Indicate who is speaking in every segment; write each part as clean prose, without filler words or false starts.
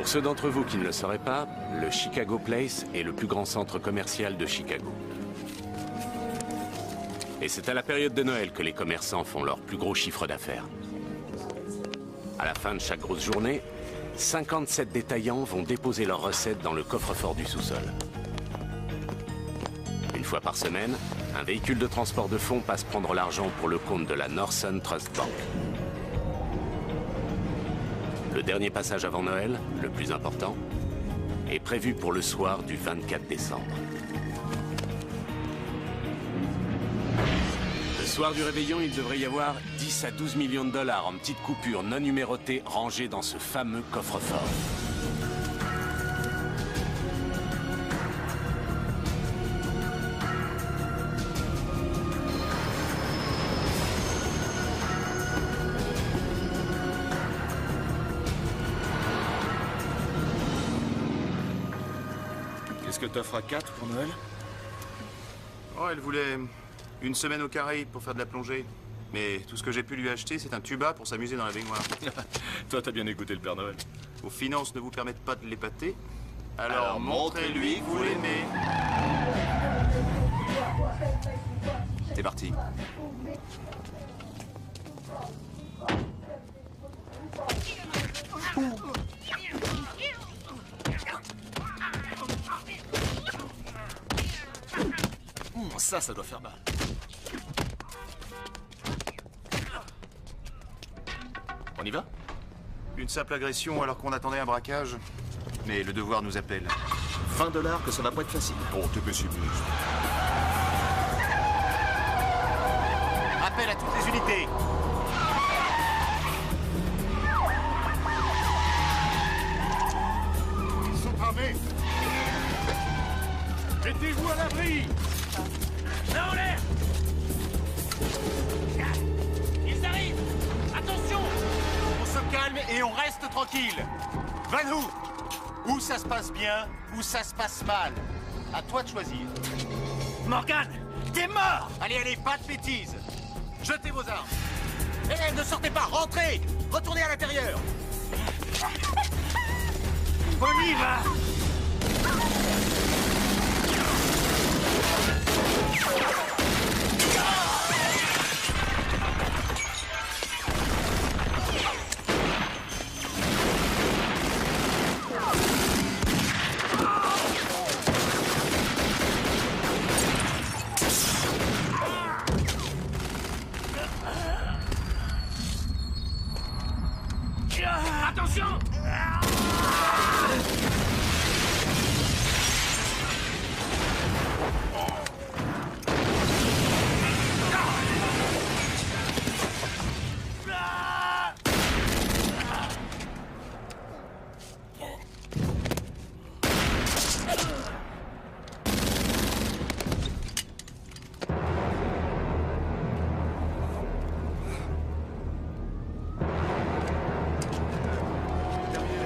Speaker 1: Pour ceux d'entre vous qui ne le sauraient pas, le Chicago Place est le plus grand centre commercial de Chicago. Et c'est à la période de Noël que les commerçants font leur plus gros chiffre d'affaires. À la fin de chaque grosse journée, 57 détaillants vont déposer leurs recettes dans le coffre-fort du sous-sol. Une fois par semaine, un véhicule de transport de fonds passe prendre l'argent pour le compte de la Northern Trust Bank. Le dernier passage avant Noël, le plus important, est prévu pour le soir du 24 décembre. Le soir du réveillon, il devrait y avoir 10 à 12 millions de dollars en petites coupures non numérotées rangées dans ce fameux coffre-fort.
Speaker 2: Qu'est-ce que t'offres à 4 pour Noël?
Speaker 3: Oh, elle voulait une semaine aux Caraïbes pour faire de la plongée. Mais tout ce que j'ai pu lui acheter, c'est un tuba pour s'amuser dans la baignoire.
Speaker 2: Toi, t'as bien écouté le Père Noël.
Speaker 3: Vos finances ne vous permettent pas de l'épater. Alors montrez-lui que vous l'aimez. C'est parti.
Speaker 2: Ça doit faire mal. On y va?
Speaker 3: Une simple agression alors qu'on attendait un braquage. Mais le devoir nous appelle.
Speaker 2: 20 $ que ça va pas être facile.
Speaker 3: Oh, t'es pessimiste. Appel à toutes les unités.
Speaker 4: Ils sont armés. Mettez-vous à l'abri. Main en l'air. Ils arrivent. Attention.
Speaker 3: On se calme et on reste tranquille. Vanou, où ça se passe bien, où ça se passe mal. À toi de choisir.
Speaker 4: Morgan, t'es mort.
Speaker 3: Allez, allez, pas de bêtises. Jetez vos armes. Hélène, ne sortez pas, rentrez. Retournez à l'intérieur.
Speaker 4: On y va. Attention.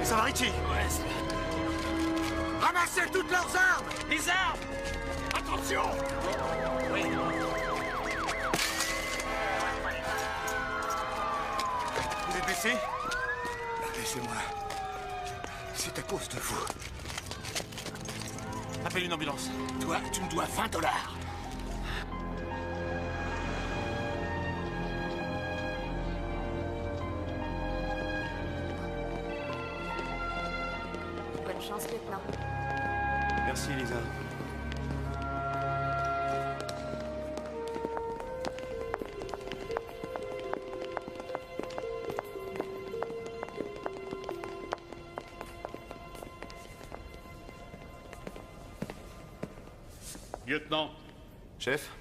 Speaker 3: Ça va, Richie? Ramassez toutes leurs armes.
Speaker 4: Les armes. Attention. Oui.
Speaker 3: Vous êtes blessé?
Speaker 4: Laissez-moi. C'est à cause de vous.
Speaker 3: Appelle une ambulance.
Speaker 4: Toi, tu me dois 20 $.
Speaker 5: Bonne chance, lieutenant.
Speaker 3: Merci, Elisa.
Speaker 4: Lieutenant.
Speaker 3: Chef?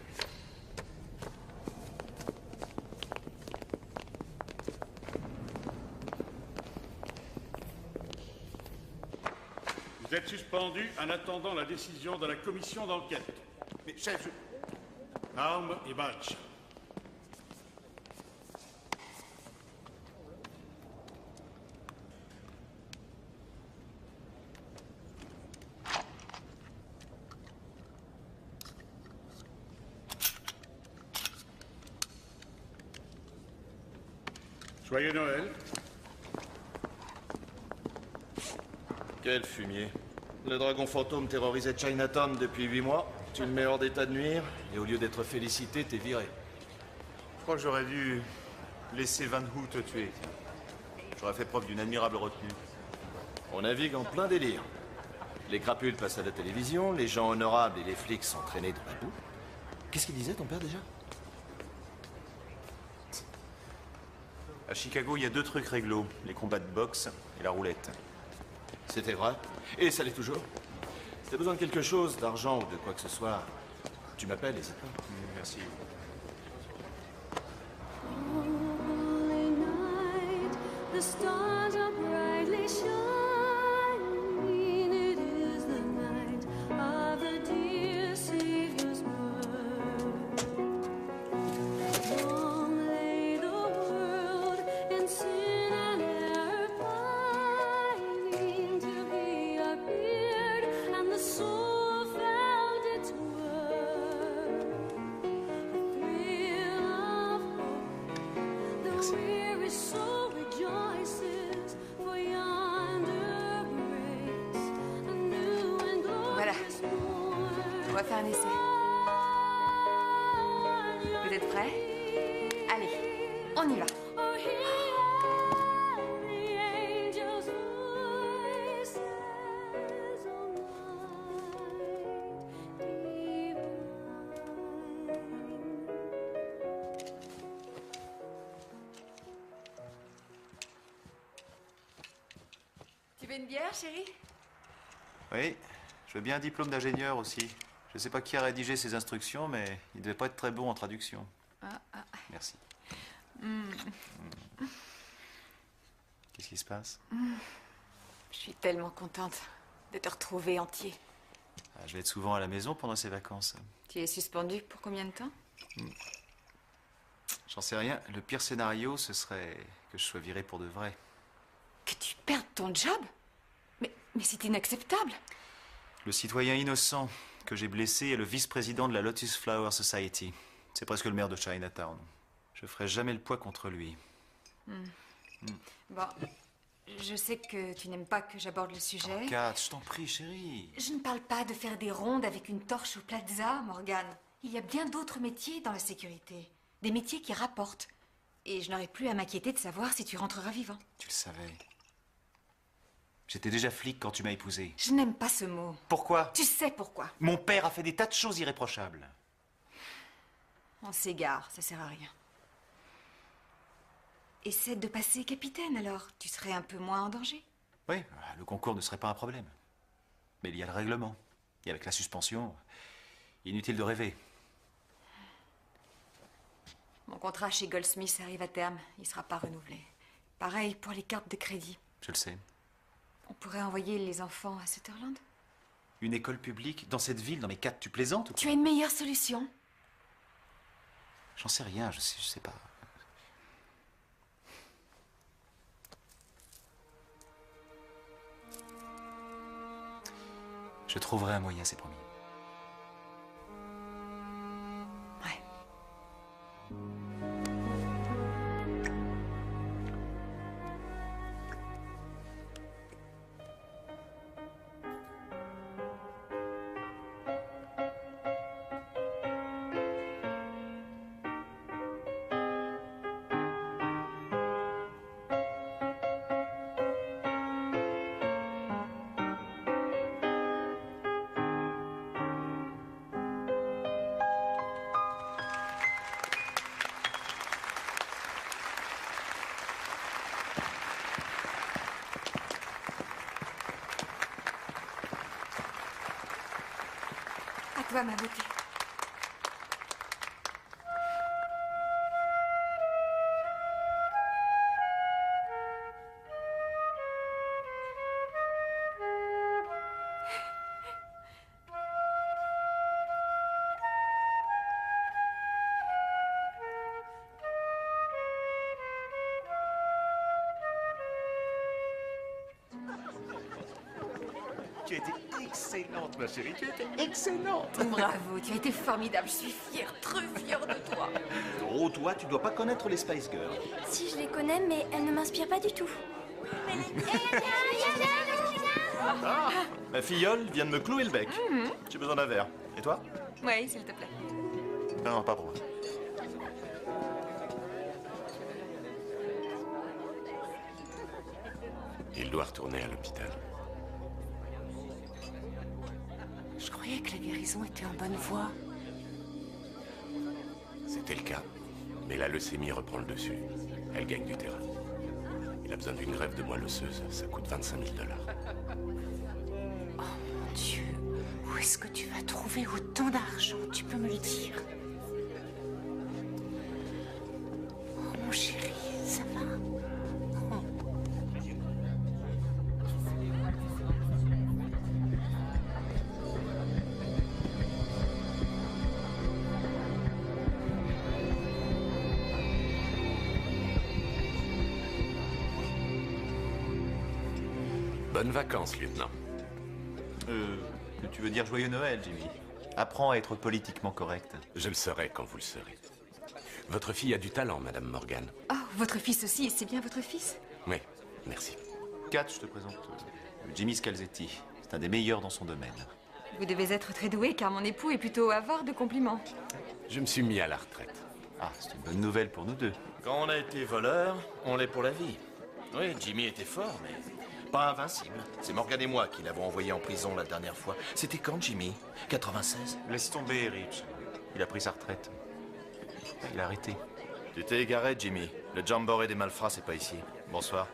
Speaker 4: Vous êtes suspendu en attendant la décision de la commission d'enquête.
Speaker 3: Mais chef,
Speaker 4: Armes et badge. Joyeux Noël.
Speaker 2: Quel fumier. Le dragon fantôme terrorisait Chinatown depuis 8 mois. Tu le mets hors d'état de nuire, et au lieu d'être félicité, t'es viré.
Speaker 3: Je crois que j'aurais dû laisser Van Hu te tuer. J'aurais fait preuve d'une admirable retenue.
Speaker 2: On navigue en plein délire. Les crapules passent à la télévision, les gens honorables et les flics sont traînés dans la boue. Qu'est-ce qu'il disait, ton père, déjà?
Speaker 3: À Chicago, il y a 2 trucs réglo, les combats de boxe et la roulette.
Speaker 2: C'était vrai. Et ça l'est toujours. Si t'as besoin de quelque chose, d'argent ou de quoi que ce soit, tu m'appelles, n'hésite pas.
Speaker 3: Merci.
Speaker 5: Holy night, the stars are brightly shining. It is the night of the dear Savior's birth. Long lay the world in sin and error pining till He appeared, and the soul felt its worth. The thrill of hope. The weary soul rejoices, for yonder breaks a new and glorious morn.
Speaker 6: On va faire un essai. Vous êtes prêts? Allez, on y va.
Speaker 5: Oh, hear the angels' voices all night divine.
Speaker 6: Tu veux une bière, chérie?
Speaker 3: Oui, je veux bien un diplôme d'ingénieur aussi. Je sais pas qui a rédigé ces instructions, mais il devait pas être très bon en traduction. Merci. Qu'est-ce qui se passe?
Speaker 6: Je suis tellement contente de te retrouver entier.
Speaker 3: Je vais être souvent à la maison pendant ces vacances.
Speaker 6: Tu es suspendu pour combien de temps?
Speaker 3: J'en sais rien. Le pire scénario, ce serait que je sois viré pour de vrai.
Speaker 6: Que tu perdes ton job? Mais c'est inacceptable.
Speaker 3: Le citoyen innocent que j'ai blessé est le vice-président de la Lotus Flower Society. C'est presque le maire de Chinatown. Je ferai jamais le poids contre lui.
Speaker 6: Bon, je sais que tu n'aimes pas que j'aborde le sujet.
Speaker 3: Kat, je t'en prie, chérie.
Speaker 6: Je ne parle pas de faire des rondes avec une torche au plaza, Morgane. Il y a bien d'autres métiers dans la sécurité. Des métiers qui rapportent. Et je n'aurai plus à m'inquiéter de savoir si tu rentreras vivant.
Speaker 3: Tu le savais. J'étais déjà flic quand tu m'as épousé.
Speaker 6: Je n'aime pas ce mot.
Speaker 3: Pourquoi?
Speaker 6: Tu sais pourquoi.
Speaker 3: Mon père a fait des tas de choses irréprochables.
Speaker 6: On s'égare, ça sert à rien. Essaie de passer capitaine, alors. Tu serais un peu moins en danger.
Speaker 3: Oui, le concours ne serait pas un problème. Mais il y a le règlement. Et avec la suspension, inutile de rêver.
Speaker 6: Mon contrat chez Goldsmith arrive à terme. Il ne sera pas renouvelé. Pareil pour les cartes de crédit.
Speaker 3: Je le sais.
Speaker 6: On pourrait envoyer les enfants à Sutherland?
Speaker 3: Une école publique dans cette ville, dans mes 4, tu plaisantes ou quoi?
Speaker 6: Tu as une meilleure solution?
Speaker 3: J'en sais rien, je sais pas. Je trouverai un moyen, c'est promis.
Speaker 6: Ouais. À toi, ma beauté.
Speaker 3: Tu as été excellente, ma chérie. Tu as été excellente.
Speaker 6: Bravo, tu as été formidable. Je suis fière, très fière de toi.
Speaker 3: Oh, toi, tu dois pas connaître les Spice Girls.
Speaker 7: Si, je les connais, mais elles ne m'inspirent pas du tout.
Speaker 2: Ah, ma filleule vient de me clouer le bec. J'ai besoin d'un verre. Et toi?
Speaker 6: Oui, s'il te plaît.
Speaker 2: Non, pas pour moi.
Speaker 1: Il doit retourner à l'hôpital.
Speaker 6: Je croyais que la guérison était en bonne voie.
Speaker 1: C'était le cas. Mais la leucémie reprend le dessus. Elle gagne du terrain. Il a besoin d'une greffe de moelle osseuse. Ça coûte 25 000 $.
Speaker 6: Oh mon Dieu, où est-ce que tu vas trouver autant d'argent? Tu peux me le dire? Oh mon chéri, ça va? Oh.
Speaker 1: Bonnes vacances, lieutenant.
Speaker 2: Tu veux dire joyeux Noël, Jimmy? Apprends à être politiquement correct.
Speaker 1: Je le serai quand vous le serez. Votre fille a du talent, Madame Morgan.
Speaker 6: Oh, votre fils aussi, c'est bien votre fils?
Speaker 1: Oui, merci.
Speaker 2: Kat, je te présente Jimmy Scalzetti. C'est un des meilleurs dans son domaine.
Speaker 6: Vous devez être très doué car mon époux est plutôt avare de compliments.
Speaker 1: Je me suis mis à la retraite.
Speaker 2: Ah, c'est une bonne nouvelle pour nous deux. Quand on a été voleur, on l'est pour la vie. Oui, Jimmy était fort, mais pas invincible. C'est Morgan et moi qui l'avons envoyé en prison la dernière fois. C'était quand, Jimmy? 96?
Speaker 7: Laisse tomber, Rich. Il a pris sa retraite. Il a arrêté.
Speaker 2: Tu t'es égaré, Jimmy. Le jamboree des malfrats, c'est pas ici. Bonsoir.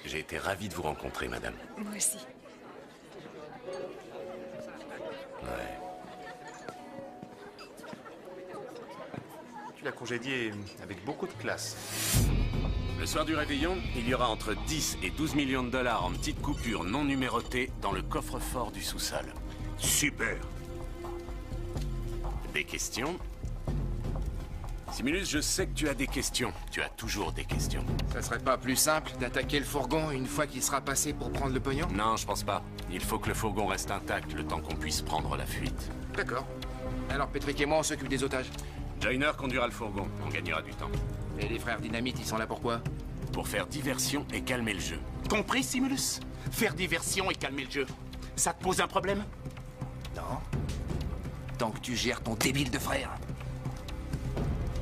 Speaker 1: J'ai été ravi de vous rencontrer, madame.
Speaker 6: Moi aussi.
Speaker 1: Ouais.
Speaker 7: Tu l'as congédié avec beaucoup de classe.
Speaker 1: Le soir du réveillon, il y aura entre 10 et 12 millions de $ en petites coupures non numérotées dans le coffre-fort du sous-sol.
Speaker 4: Super.
Speaker 1: Des questions? Simulus, je sais que tu as des questions. Tu as toujours des questions.
Speaker 8: Ça serait pas plus simple d'attaquer le fourgon une fois qu'il sera passé pour prendre le pognon?
Speaker 1: Non, je pense pas. Il faut que le fourgon reste intact le temps qu'on puisse prendre la fuite.
Speaker 8: D'accord. Alors Patrick et moi, on s'occupe des otages.
Speaker 1: Joyner conduira le fourgon. On gagnera du temps.
Speaker 8: Et les frères Dynamite, ils sont là pourquoi?
Speaker 1: Pour faire diversion et calmer le jeu.
Speaker 9: Compris, Simulus? Faire diversion et calmer le jeu. Ça te pose un problème?
Speaker 8: Non. Tant que tu gères ton débile de frère.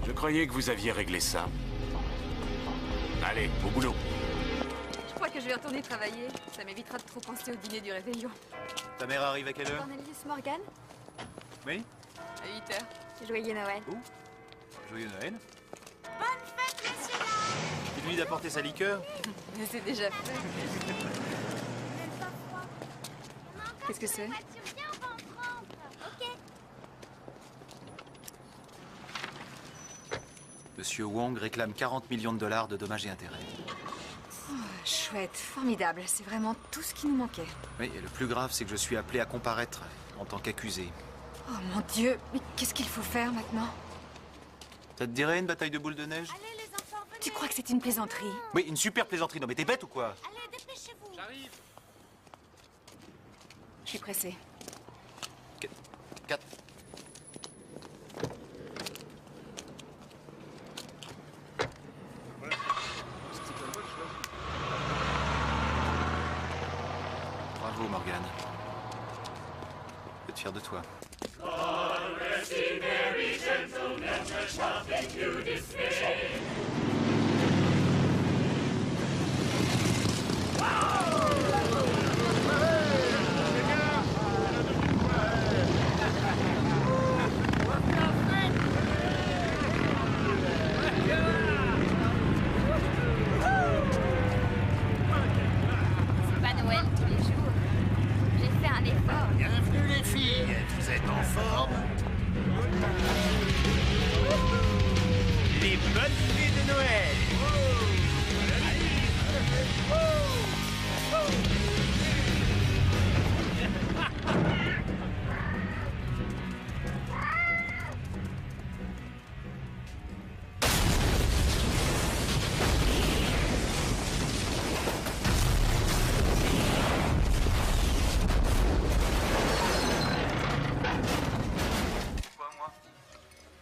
Speaker 1: Je croyais que vous aviez réglé ça. Allez, au boulot.
Speaker 6: Je crois que je vais retourner travailler. Ça m'évitera de trop penser au dîner du réveillon.
Speaker 2: Ta mère arrive à quelle heure?
Speaker 10: Cornelius Morgan,
Speaker 2: Oui.
Speaker 6: À 8 h.
Speaker 10: joyeux Noël.
Speaker 2: Joyeux Noël. Bonne fête, messieurs dames. Tu lui d'apporter sa liqueur?
Speaker 6: Mais c'est déjà fait. Qu'est-ce que c'est?
Speaker 7: Monsieur Wong réclame 40 millions de $ de dommages et intérêts.
Speaker 6: Chouette, formidable. C'est vraiment tout ce qui nous manquait.
Speaker 7: Oui, et le plus grave, c'est que je suis appelé à comparaître en tant qu'accusé.
Speaker 6: Oh mon Dieu, mais qu'est-ce qu'il faut faire maintenant?
Speaker 7: Ça te dirait une bataille de boules de neige?
Speaker 6: Tu crois que c'est une plaisanterie?
Speaker 7: Oui, une super plaisanterie. Non, mais t'es bête ou quoi?
Speaker 6: Je suis pressée.
Speaker 7: 4. Bravo, Morgan. Je peux être fier de toi.
Speaker 10: Pas Noël tous les jours. J'ai fait un effort.
Speaker 3: Bienvenue les filles, vous êtes en forme? Les bonnes fées de Noël!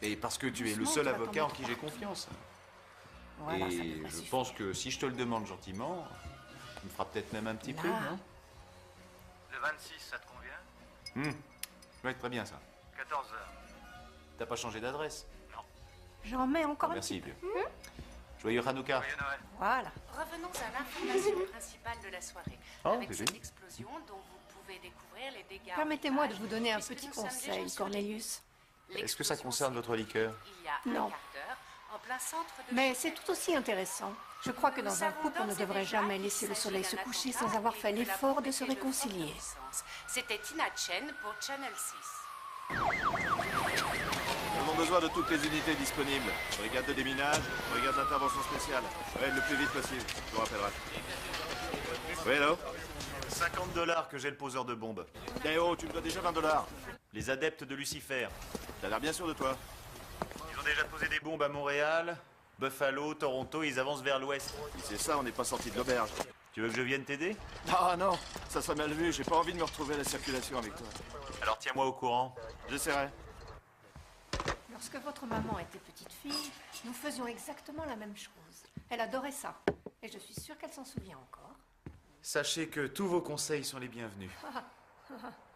Speaker 7: Et parce que tu es le seul avocat en qui j'ai confiance.
Speaker 11: Voilà, ça
Speaker 12: Et
Speaker 11: devrait
Speaker 12: je
Speaker 11: suffire.
Speaker 12: pense que si je te le demande gentiment, tu me feras peut-être même un petit
Speaker 11: Là.
Speaker 12: prix, non?
Speaker 13: Le 26, ça te convient?
Speaker 12: Ouais, très bien ça.
Speaker 13: 14h.
Speaker 12: T'as pas changé d'adresse?
Speaker 11: J'en mets encore un
Speaker 12: Merci,
Speaker 11: petit peu.
Speaker 12: vieux. Joyeux Hanouka.
Speaker 11: Voilà.
Speaker 14: Revenons à l'information principale de la soirée.
Speaker 12: Oh,
Speaker 14: avec
Speaker 12: bébé.
Speaker 14: cette explosion dont vous pouvez découvrir les dégâts.
Speaker 11: Permettez-moi de
Speaker 14: en
Speaker 11: vous donner un
Speaker 14: puisque
Speaker 11: petit
Speaker 14: nous sommes
Speaker 11: conseil,
Speaker 14: déjà sur les
Speaker 11: Cornelius.
Speaker 12: Est-ce que ça concerne votre liqueur?
Speaker 14: Il y a un
Speaker 11: Non.
Speaker 14: quart d'heure, en plein centre de
Speaker 11: Mais c'est tout aussi intéressant. Je crois que
Speaker 14: Nous
Speaker 11: dans un
Speaker 14: savons
Speaker 11: couple, on ne
Speaker 14: d'ores et
Speaker 11: devrait
Speaker 14: déjà
Speaker 11: jamais
Speaker 14: qu'il
Speaker 11: laisser le
Speaker 14: s'agit
Speaker 11: soleil
Speaker 14: d'un
Speaker 11: se coucher
Speaker 14: attentat
Speaker 11: sans avoir
Speaker 14: et
Speaker 11: fait
Speaker 14: que la
Speaker 11: l'effort
Speaker 14: bombe
Speaker 11: de se
Speaker 14: était de forte
Speaker 11: réconcilier.
Speaker 14: puissance. C'était Tina Chen pour Channel 6.
Speaker 2: Nous avons besoin de toutes les unités disponibles. Brigade de déminage, brigade d'intervention spéciale. Ouais, le plus vite possible, je vous rappellerai. Oui, hello? $50 que j'ai le poseur de bombes. Eh oh, tu me dois déjà $20. Les adeptes de Lucifer. T'as l'air bien sûr de toi. Ils ont déjà posé des bombes à Montréal, Buffalo, Toronto, ils avancent vers l'ouest. Si c'est ça, on n'est pas sorti de l'auberge. Tu veux que je vienne t'aider? Ah non, ça serait mal vu, j'ai pas envie de me retrouver à la circulation avec toi. Alors tiens-moi au courant. J'essaierai.
Speaker 11: Lorsque votre maman était petite fille, nous faisions exactement la même chose. Elle adorait ça. Et je suis sûre qu'elle s'en souvient encore.
Speaker 12: Sachez que tous vos conseils sont les bienvenus.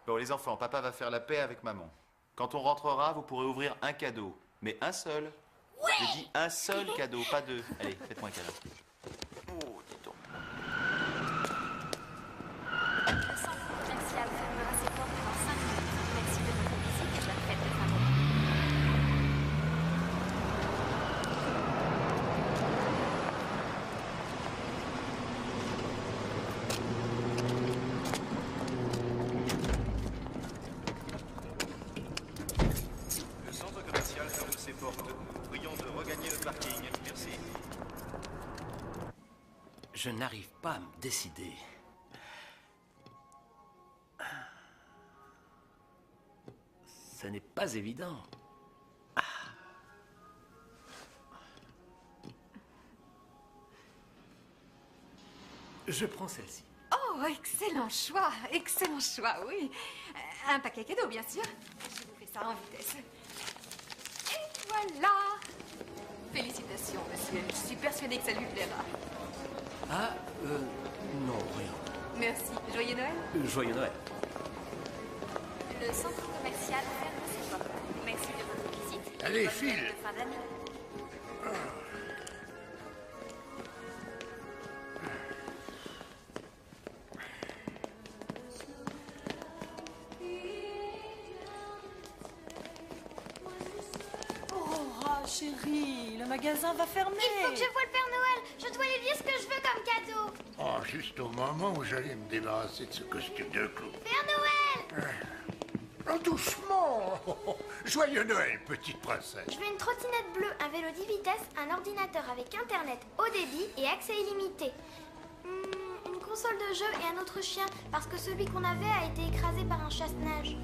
Speaker 12: Bon, les enfants, papa va faire la paix avec maman. Quand on rentrera, vous pourrez ouvrir un cadeau. Mais un seul.
Speaker 14: Ouais.
Speaker 12: Je dis un seul cadeau, pas deux. Allez, faites-moi un câlin. Oh, dis donc.
Speaker 10: Le centre commercial fermera ses portes dans 5 minutes. Merci de votre visite et bonne fête de fin d'année.
Speaker 2: Le centre commercial ferme ses portes. Prions de regagner le parking. Merci.
Speaker 15: Je n'arrive pas à me décider. Ce n'est pas évident. Je prends celle-ci.
Speaker 6: Oh, excellent choix, oui. Un paquet cadeau, bien sûr. Je vous fais ça en vitesse. Et voilà. Félicitations, monsieur. Je suis persuadée que ça lui plaira.
Speaker 15: Ah, non, rien.
Speaker 6: Merci. Joyeux Noël.
Speaker 15: Joyeux Noël.
Speaker 10: Le centre commercial ferme ses portes. Merci de votre visite.
Speaker 4: Allez,
Speaker 10: Bonne fête
Speaker 4: file.
Speaker 10: de fin d'année.
Speaker 11: Oh, chérie, le magasin va fermer.
Speaker 16: Il faut que je voie le Père Noël. Je dois lui dire ce que je veux comme cadeau.
Speaker 4: Oh, juste au moment où j'allais me débarrasser de ce costume de clown.
Speaker 16: Père Noël!
Speaker 4: Oh, doucement! Joyeux Noël, petite princesse.
Speaker 16: Je veux une trottinette bleue, un vélo 10 vitesses, un ordinateur avec internet haut débit et accès illimité. Une console de jeu et un autre chien, parce que celui qu'on avait a été écrasé par un chasse-neige.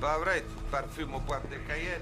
Speaker 17: Pas vrai, parfume aux boîtes de Cayenne.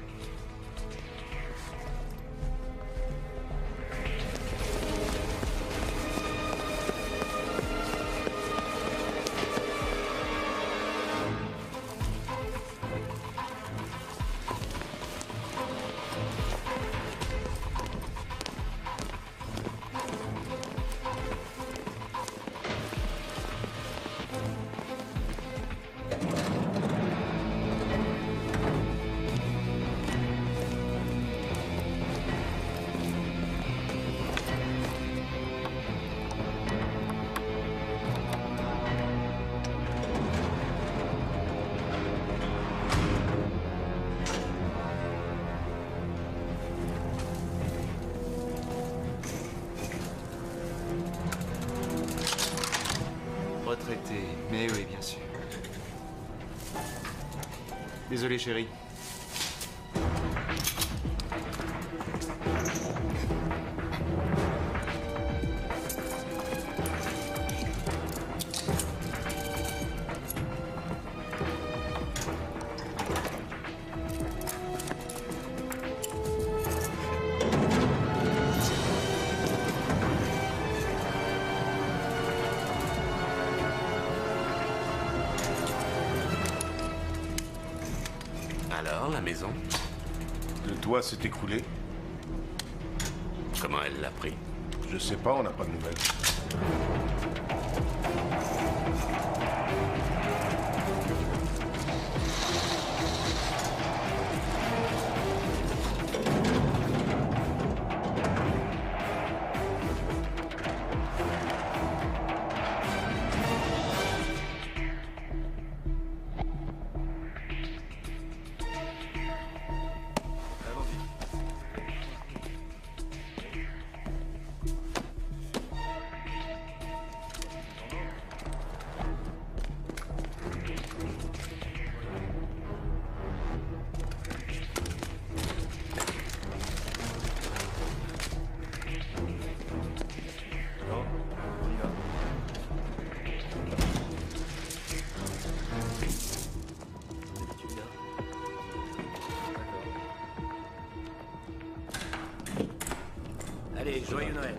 Speaker 12: traiter. Mais oui, bien sûr. Désolé, chérie.
Speaker 1: Alors, la maison?
Speaker 18: Le toit s'est écroulé.
Speaker 1: Comment elle l'a pris?
Speaker 18: Je sais pas, on n'a pas de nouvelles.
Speaker 15: Allez, joyeux Noël.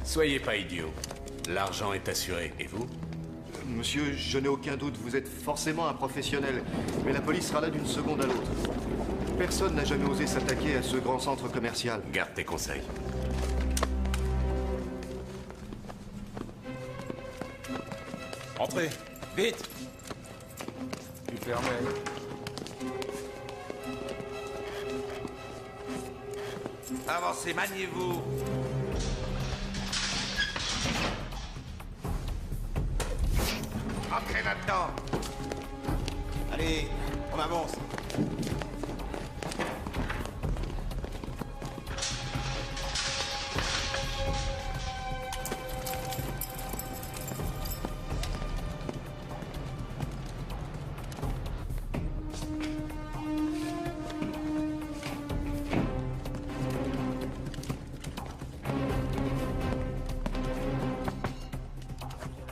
Speaker 1: Soyez pas idiot. L'argent est assuré. Et vous?
Speaker 19: Monsieur, je n'ai aucun doute, vous êtes forcément un professionnel. Mais la police sera là d'une seconde à l'autre. Personne n'a jamais osé s'attaquer à ce grand centre commercial.
Speaker 1: Garde tes conseils.
Speaker 20: Entrez, vite!
Speaker 7: Tu permets.
Speaker 17: Avancez, maniez-vous. Entrez là-dedans.
Speaker 20: Allez, on avance.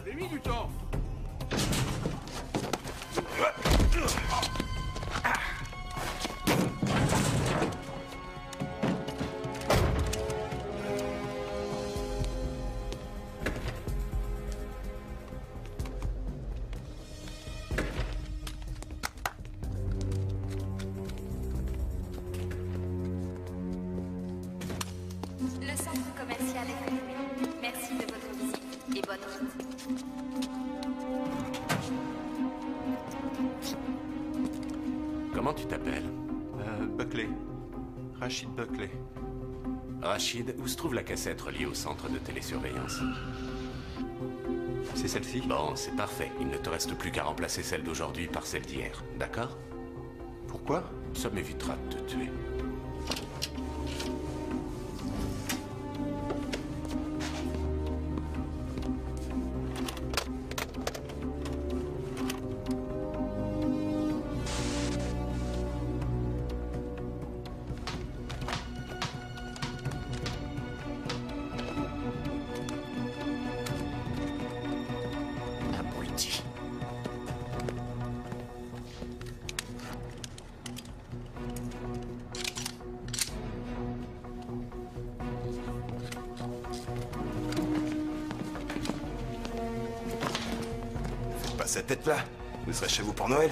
Speaker 9: J'ai mis du temps.
Speaker 10: Le centre commercial est fermé. Merci de votre visite et bonne route.
Speaker 1: Comment tu t'appelles?
Speaker 12: Buckley. Rachid Buckley.
Speaker 1: Rachid, où se trouve la cassette reliée au centre de télésurveillance?
Speaker 12: C'est celle-ci?
Speaker 1: Bon, c'est parfait. Il ne te reste plus qu'à remplacer celle d'aujourd'hui par celle d'hier. D'accord?
Speaker 12: Pourquoi?
Speaker 1: Ça m'évitera de te tuer. Abruti.
Speaker 20: Faites pas cette tête-là. Vous serez chez vous pour Noël.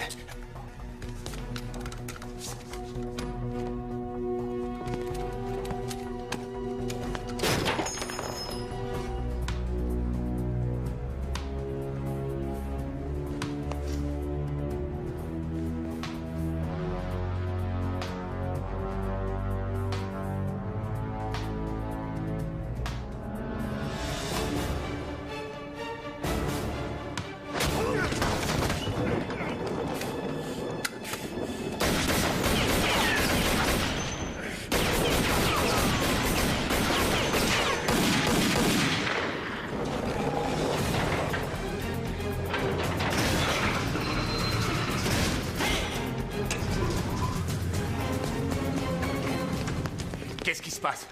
Speaker 9: Qu'est-ce qui se passe?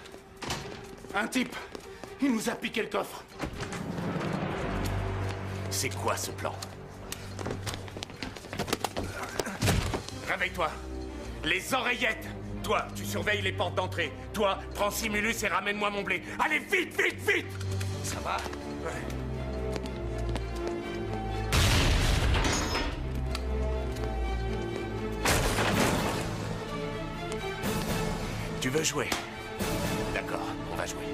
Speaker 9: Un type, il nous a piqué le coffre. C'est quoi ce plan? Réveille-toi. Les oreillettes. Toi, tu surveilles les portes d'entrée. Toi, prends Simulus et ramène-moi mon blé. Allez, vite, vite, vite!
Speaker 2: Ça va?
Speaker 9: Ouais. Tu veux jouer? D'accord, on va jouer.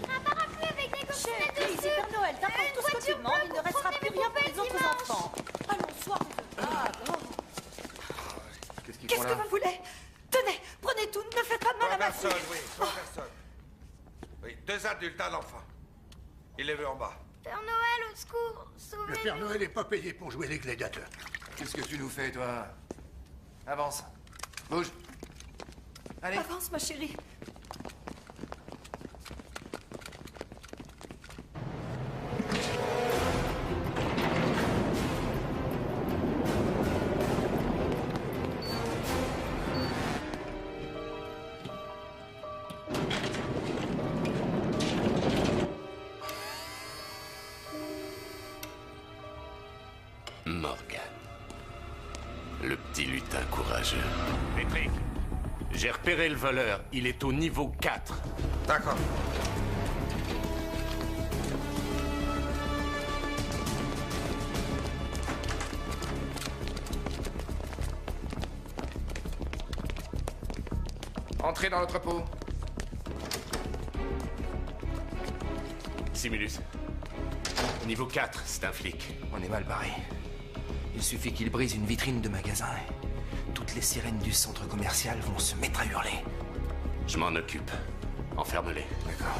Speaker 16: Un parapluie avec des coconettes
Speaker 21: Chérie,
Speaker 16: dessus.
Speaker 21: c'est Père Noël, t'apportes tout ce que tu demandes, il ne restera
Speaker 16: promener
Speaker 21: plus
Speaker 16: mes
Speaker 21: rien pour
Speaker 16: poupées
Speaker 21: les autres
Speaker 16: dimanche.
Speaker 21: enfants. Allons, soir de table.
Speaker 19: Qu'est-ce qu'ils
Speaker 21: Qu'est-ce
Speaker 19: font
Speaker 21: que
Speaker 19: là?
Speaker 21: vous voulez? Tenez, prenez tout, ne faites pas de mal à ma fille.
Speaker 17: Personne, oui, trois personnes. Oui, 2 adultes, un enfant. Il est vu en bas.
Speaker 16: Père Noël, au secours,
Speaker 4: Le
Speaker 16: sauvez-nous.
Speaker 4: Père Noël n'est pas payé pour jouer les gladiateurs.
Speaker 19: Qu'est-ce que tu nous fais, toi? Avance. Bouge. Allez.
Speaker 21: Avance, ma chérie.
Speaker 1: Morgan. Le petit lutin courageux.
Speaker 9: Patrick, j'ai repéré le voleur. Il est au niveau 4.
Speaker 17: D'accord.
Speaker 8: Entrez dans l'entrepôt.
Speaker 9: Simulus. Niveau 4, c'est un flic.
Speaker 15: On est mal barré. Il suffit qu'il brise une vitrine de magasin et toutes les sirènes du centre commercial vont se mettre à hurler.
Speaker 1: Je m'en occupe. Enferme-les.
Speaker 15: D'accord.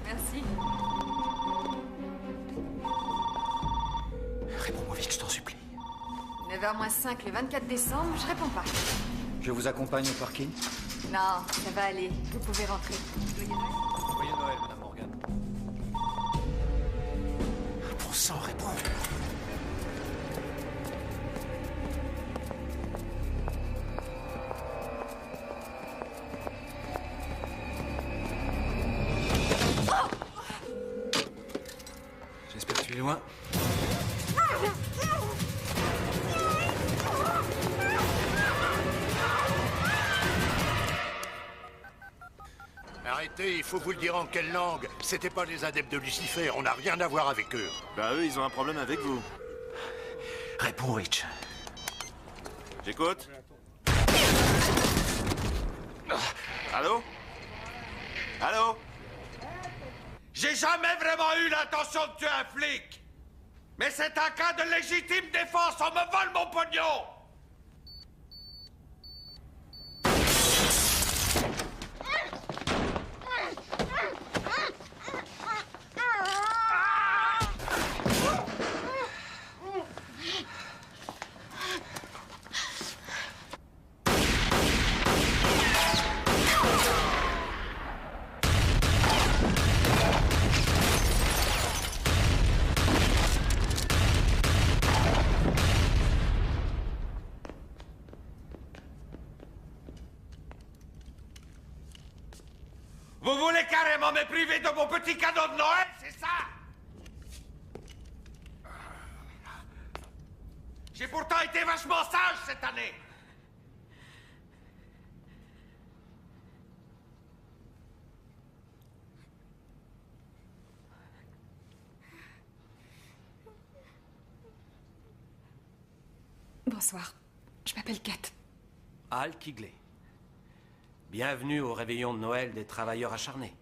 Speaker 6: Merci.
Speaker 15: Réponds-moi vite, je t'en supplie.
Speaker 6: 9h moins 5 le 24 décembre, je réponds pas.
Speaker 15: Je vous accompagne au parking?
Speaker 6: Non, ça va aller. Vous pouvez rentrer.
Speaker 7: Joyeux Noël, Madame Morgan.
Speaker 15: Bon sang, réponds. J'espère que tu es loin.
Speaker 4: Arrêtez, il faut vous le dire en quelle langue. C'était pas les adeptes de Lucifer, on n'a rien à voir avec eux.
Speaker 12: Bah eux, ils ont un problème avec vous.
Speaker 15: Réponds, Rich.
Speaker 12: J'écoute. Allô? Allô?
Speaker 17: J'ai jamais vraiment eu l'intention de tuer un flic. Mais c'est un cas de légitime défense, on me vole mon pognon. Vous voulez carrément me priver de mon petit cadeau de Noël, c'est ça? J'ai pourtant été vachement sage cette année.
Speaker 6: Bonsoir. Je m'appelle Kate.
Speaker 5: Al Kigley. Bienvenue au réveillon de Noël des travailleurs acharnés.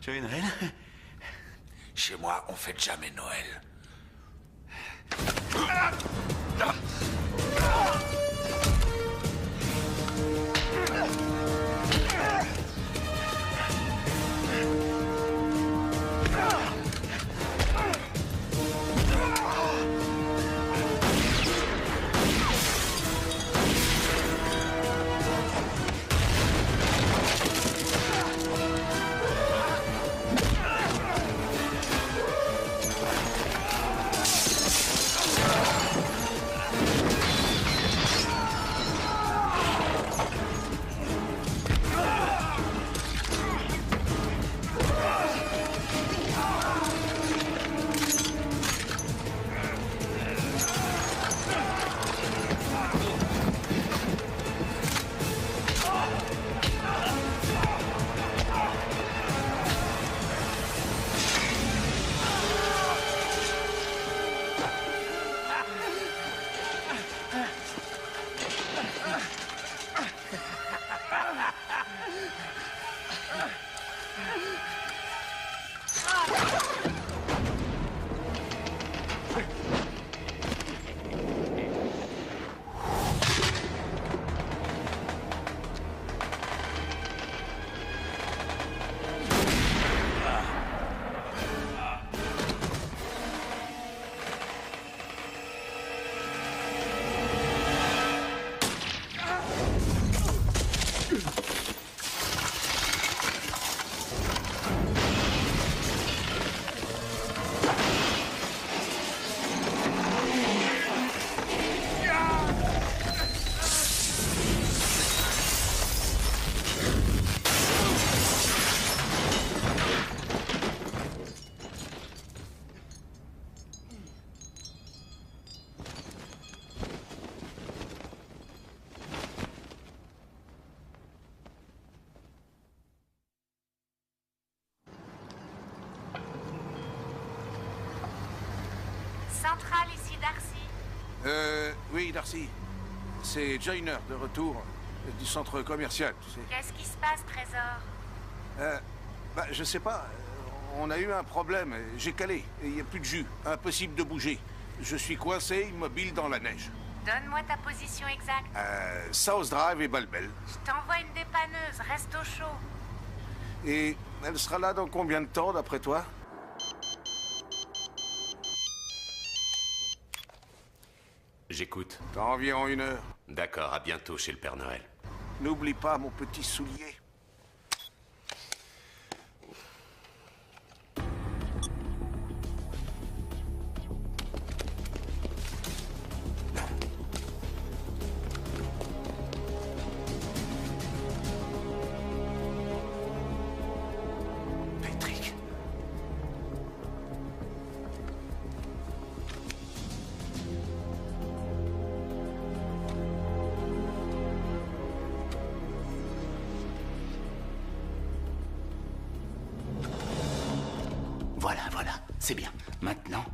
Speaker 12: Joyeux Noël.
Speaker 17: Chez moi, on fête jamais Noël.
Speaker 14: Centrale, ici Darcy.
Speaker 18: Oui, Darcy. C'est Joyner, de retour du centre commercial, tu sais.
Speaker 14: Qu'est-ce qui se passe, Trésor?
Speaker 18: Je sais pas. On a eu un problème. J'ai calé. Il n'y a plus de jus. Impossible de bouger. Je suis coincé, immobile dans la neige.
Speaker 14: Donne-moi ta position exacte.
Speaker 18: South Drive et Balbel.
Speaker 14: Je t'envoie une dépanneuse, reste au chaud.
Speaker 18: Et elle sera là dans combien de temps, d'après toi?
Speaker 1: J'écoute.
Speaker 18: Dans environ 1 heure.
Speaker 1: D'accord, à bientôt chez le Père Noël.
Speaker 18: N'oublie pas mon petit soulier.
Speaker 22: Voilà, c'est bien. Maintenant,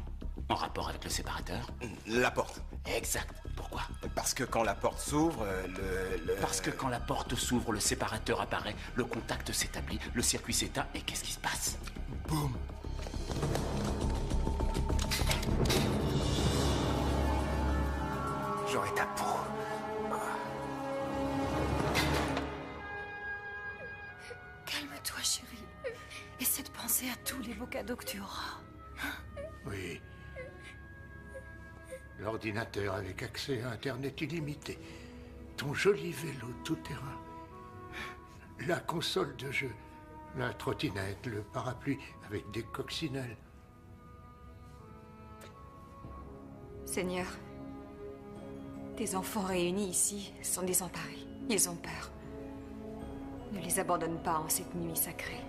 Speaker 22: en rapport avec le séparateur?
Speaker 20: La porte.
Speaker 22: Exact. Pourquoi?
Speaker 20: Parce que quand la porte s'ouvre,
Speaker 22: Parce que quand la porte s'ouvre, le séparateur apparaît, le contact s'établit, le circuit s'éteint, et qu'est-ce qui se passe?
Speaker 20: Boum.
Speaker 22: J'aurai ta peau.
Speaker 21: Calme-toi, chérie. Essaie de penser à tous les beaux cadeaux que tu auras.
Speaker 4: Oui. L'ordinateur avec accès à Internet illimité. Ton joli vélo tout-terrain.
Speaker 3: La console de jeu, la trottinette, le parapluie avec des coccinelles.
Speaker 6: Seigneur, tes enfants réunis ici sont désemparés. Ils ont peur. Ne les abandonne pas en cette nuit sacrée.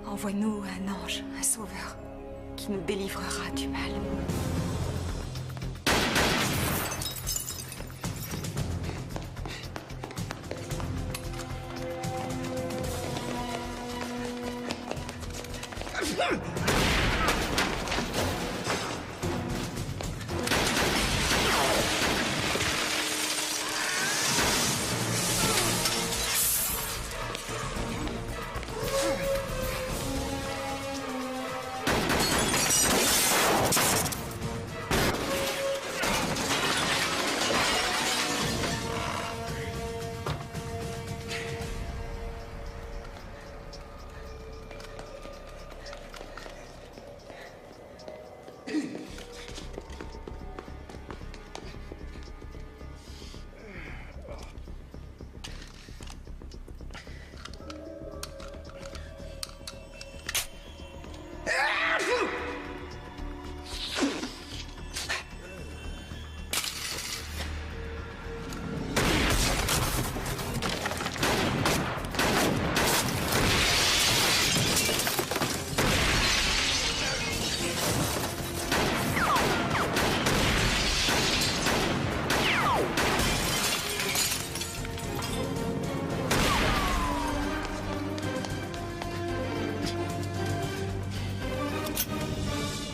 Speaker 6: Envoie-nous un ange, un sauveur, qui nous délivrera du mal.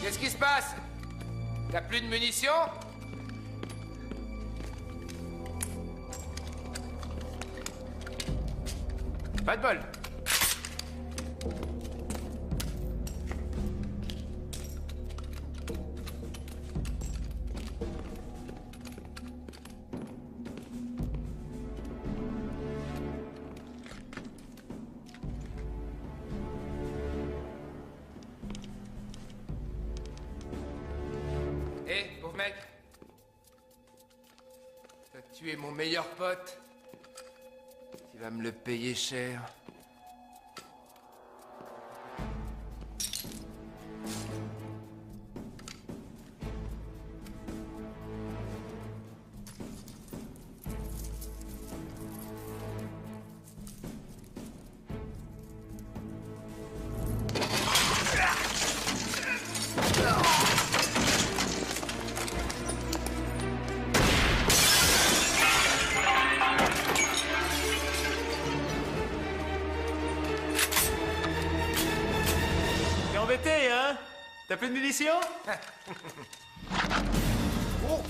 Speaker 8: Qu'est-ce qui se passe? T'as plus de munitions? Pas de bol. Hé, pauvre mec. T'as tué mon meilleur pote. Tu vas me le payer cher.
Speaker 12: T'es embêté, hein? T'as plus de munitions? Oh.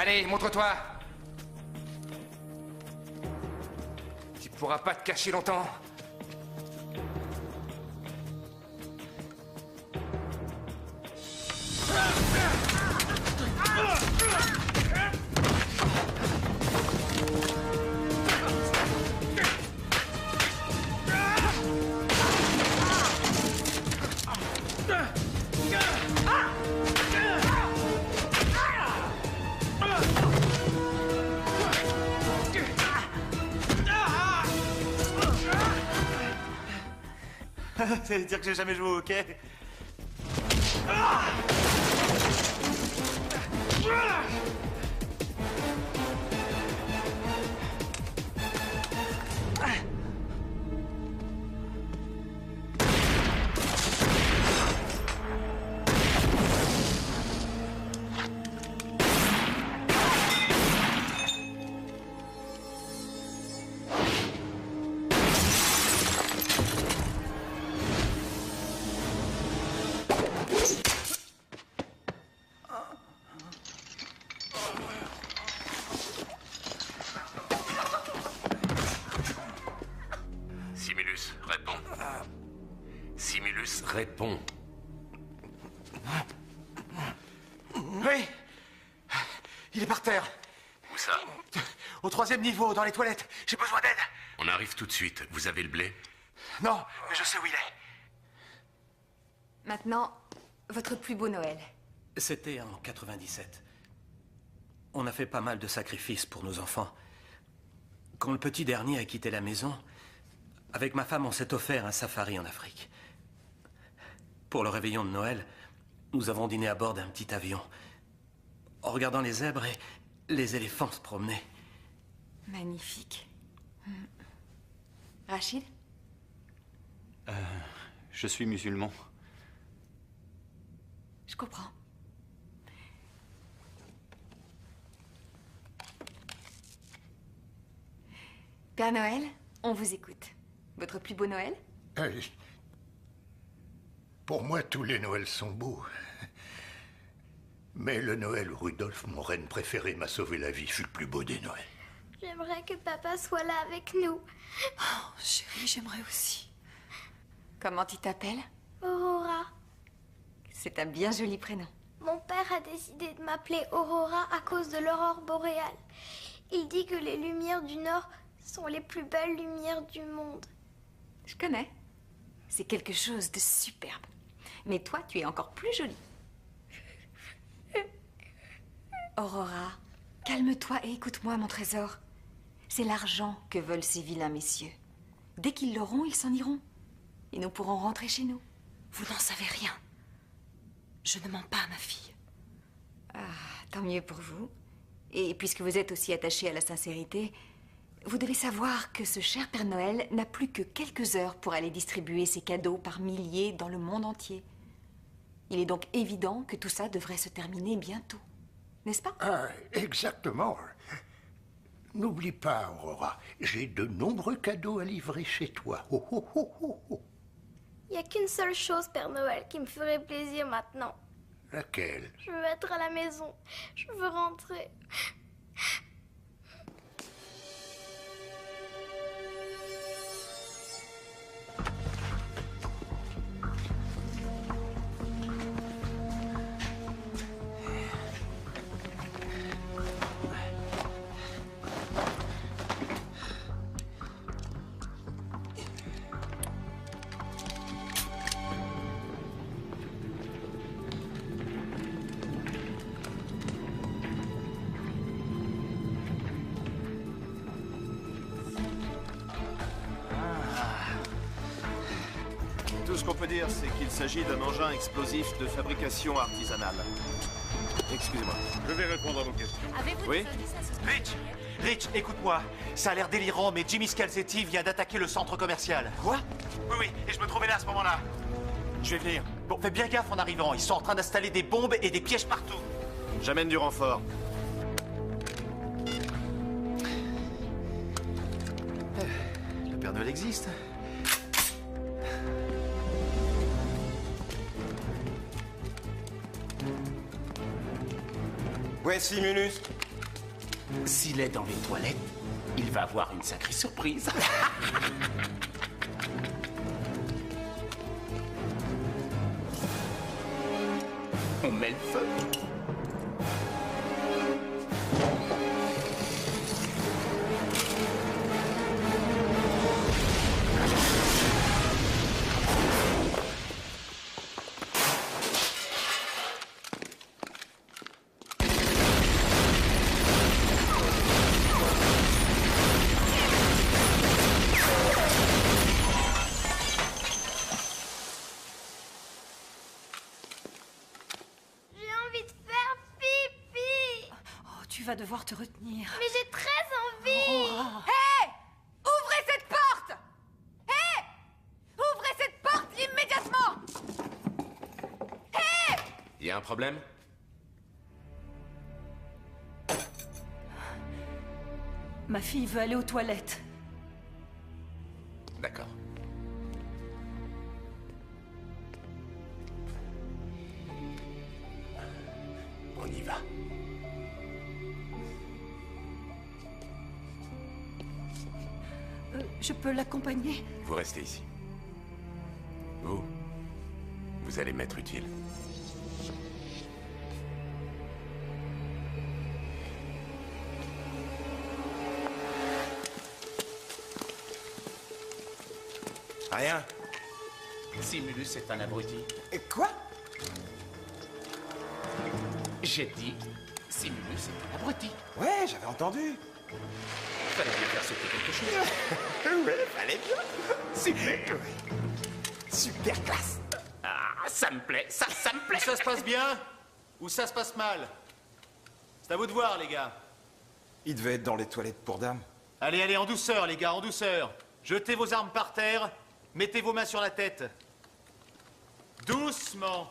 Speaker 8: Allez, montre-toi. Tu pourras pas te cacher longtemps.
Speaker 12: Ça veut dire que j'ai jamais joué au hockey.
Speaker 1: Simulus, réponds. Simulus, réponds.
Speaker 15: Oui. Il est par terre.
Speaker 1: Où ça?
Speaker 15: Au 3e niveau, dans les toilettes. J'ai besoin d'aide.
Speaker 1: On arrive tout de suite. Vous avez le blé?
Speaker 15: Non, mais je sais où il est.
Speaker 6: Maintenant, votre plus beau Noël.
Speaker 5: C'était en 97. On a fait pas mal de sacrifices pour nos enfants. Quand le petit dernier a quitté la maison, avec ma femme, on s'est offert un safari en Afrique. Pour le réveillon de Noël, nous avons dîné à bord d'un petit avion, en regardant les zèbres et les éléphants se promener.
Speaker 6: Magnifique. Rachid?
Speaker 7: Je suis musulman.
Speaker 6: Je comprends. Père Noël, on vous écoute. Votre plus beau Noël?
Speaker 3: Pour moi, tous les Noëls sont beaux. Mais le Noël où Rudolph, mon reine préféré, m'a sauvé la vie, fut le plus beau des Noëls.
Speaker 16: J'aimerais que papa soit là avec nous.
Speaker 21: Oh, chérie, j'aimerais aussi.
Speaker 6: Comment tu t'appelles?
Speaker 16: Aurora.
Speaker 6: C'est un bien joli prénom.
Speaker 16: Mon père a décidé de m'appeler Aurora à cause de l'aurore boréale. Il dit que les lumières du Nord sont les plus belles lumières du monde.
Speaker 6: Je connais. C'est quelque chose de superbe. Mais toi, tu es encore plus jolie. Aurora, calme-toi et écoute-moi, mon trésor. C'est l'argent que veulent ces vilains messieurs. Dès qu'ils l'auront, ils s'en iront. Et nous pourrons rentrer chez nous.
Speaker 21: Vous n'en savez rien. Je ne mens pas à ma fille.
Speaker 6: Ah, tant mieux pour vous. Et puisque vous êtes aussi attaché à la sincérité, vous devez savoir que ce cher Père Noël n'a plus que quelques heures pour aller distribuer ses cadeaux par milliers dans le monde entier. Il est donc évident que tout ça devrait se terminer bientôt. N'est-ce pas?
Speaker 3: Ah, exactement. N'oublie pas, Aurora, j'ai de nombreux cadeaux à livrer chez toi. Oh, oh, oh, oh, oh.
Speaker 16: Il n'y a qu'une seule chose, Père Noël, qui me ferait plaisir maintenant.
Speaker 3: Laquelle?
Speaker 16: Je veux être à la maison. Je veux rentrer.
Speaker 12: Tout ce qu'on peut dire, c'est qu'il s'agit d'un engin explosif de fabrication artisanale. Excusez-moi.
Speaker 11: Je vais répondre à vos questions.
Speaker 14: Avez-vous
Speaker 12: Oui?
Speaker 14: des indices à ce
Speaker 15: Rich! Rich, écoute-moi. Ça a l'air délirant, mais Jimmy Scalzetti vient d'attaquer le centre commercial. Quoi? Oui, oui, et je me trouvais là à ce moment-là. Je vais venir. Bon, fais bien gaffe en arrivant. Ils sont en train d'installer des bombes et des pièges partout.
Speaker 12: J'amène du renfort.
Speaker 15: Le Père Noël existe.
Speaker 13: Ouais, Simulus.
Speaker 22: S'il est dans les toilettes, il va avoir une sacrée surprise. On met le feu.
Speaker 21: Tu vas devoir te retenir.
Speaker 16: Mais j'ai très envie.
Speaker 6: Hé! Ouvrez cette porte! Hé! Ouvrez cette porte immédiatement! Hé!
Speaker 1: Y a un problème?
Speaker 21: Ma fille veut aller aux toilettes.
Speaker 1: D'accord. On y va.
Speaker 21: Je peux l'accompagner?
Speaker 1: Vous restez ici. Vous allez m'être utile.
Speaker 22: Rien. Simulus est un abruti.
Speaker 4: Quoi?
Speaker 22: J'ai dit, Simulus est un abruti.
Speaker 4: Ouais, j'avais entendu.
Speaker 22: Fallait bien faire sauter quelque chose.
Speaker 4: Ouais, fallait bien.
Speaker 22: Super.
Speaker 4: Super classe.
Speaker 22: Ah, ça me plaît, ça me plaît.
Speaker 12: Ça se passe bien ou ça se passe mal? C'est à vous de voir, les gars.
Speaker 4: Il devait être dans les toilettes pour dames.
Speaker 12: Allez, allez, en douceur, les gars, en douceur. Jetez vos armes par terre, mettez vos mains sur la tête. Doucement.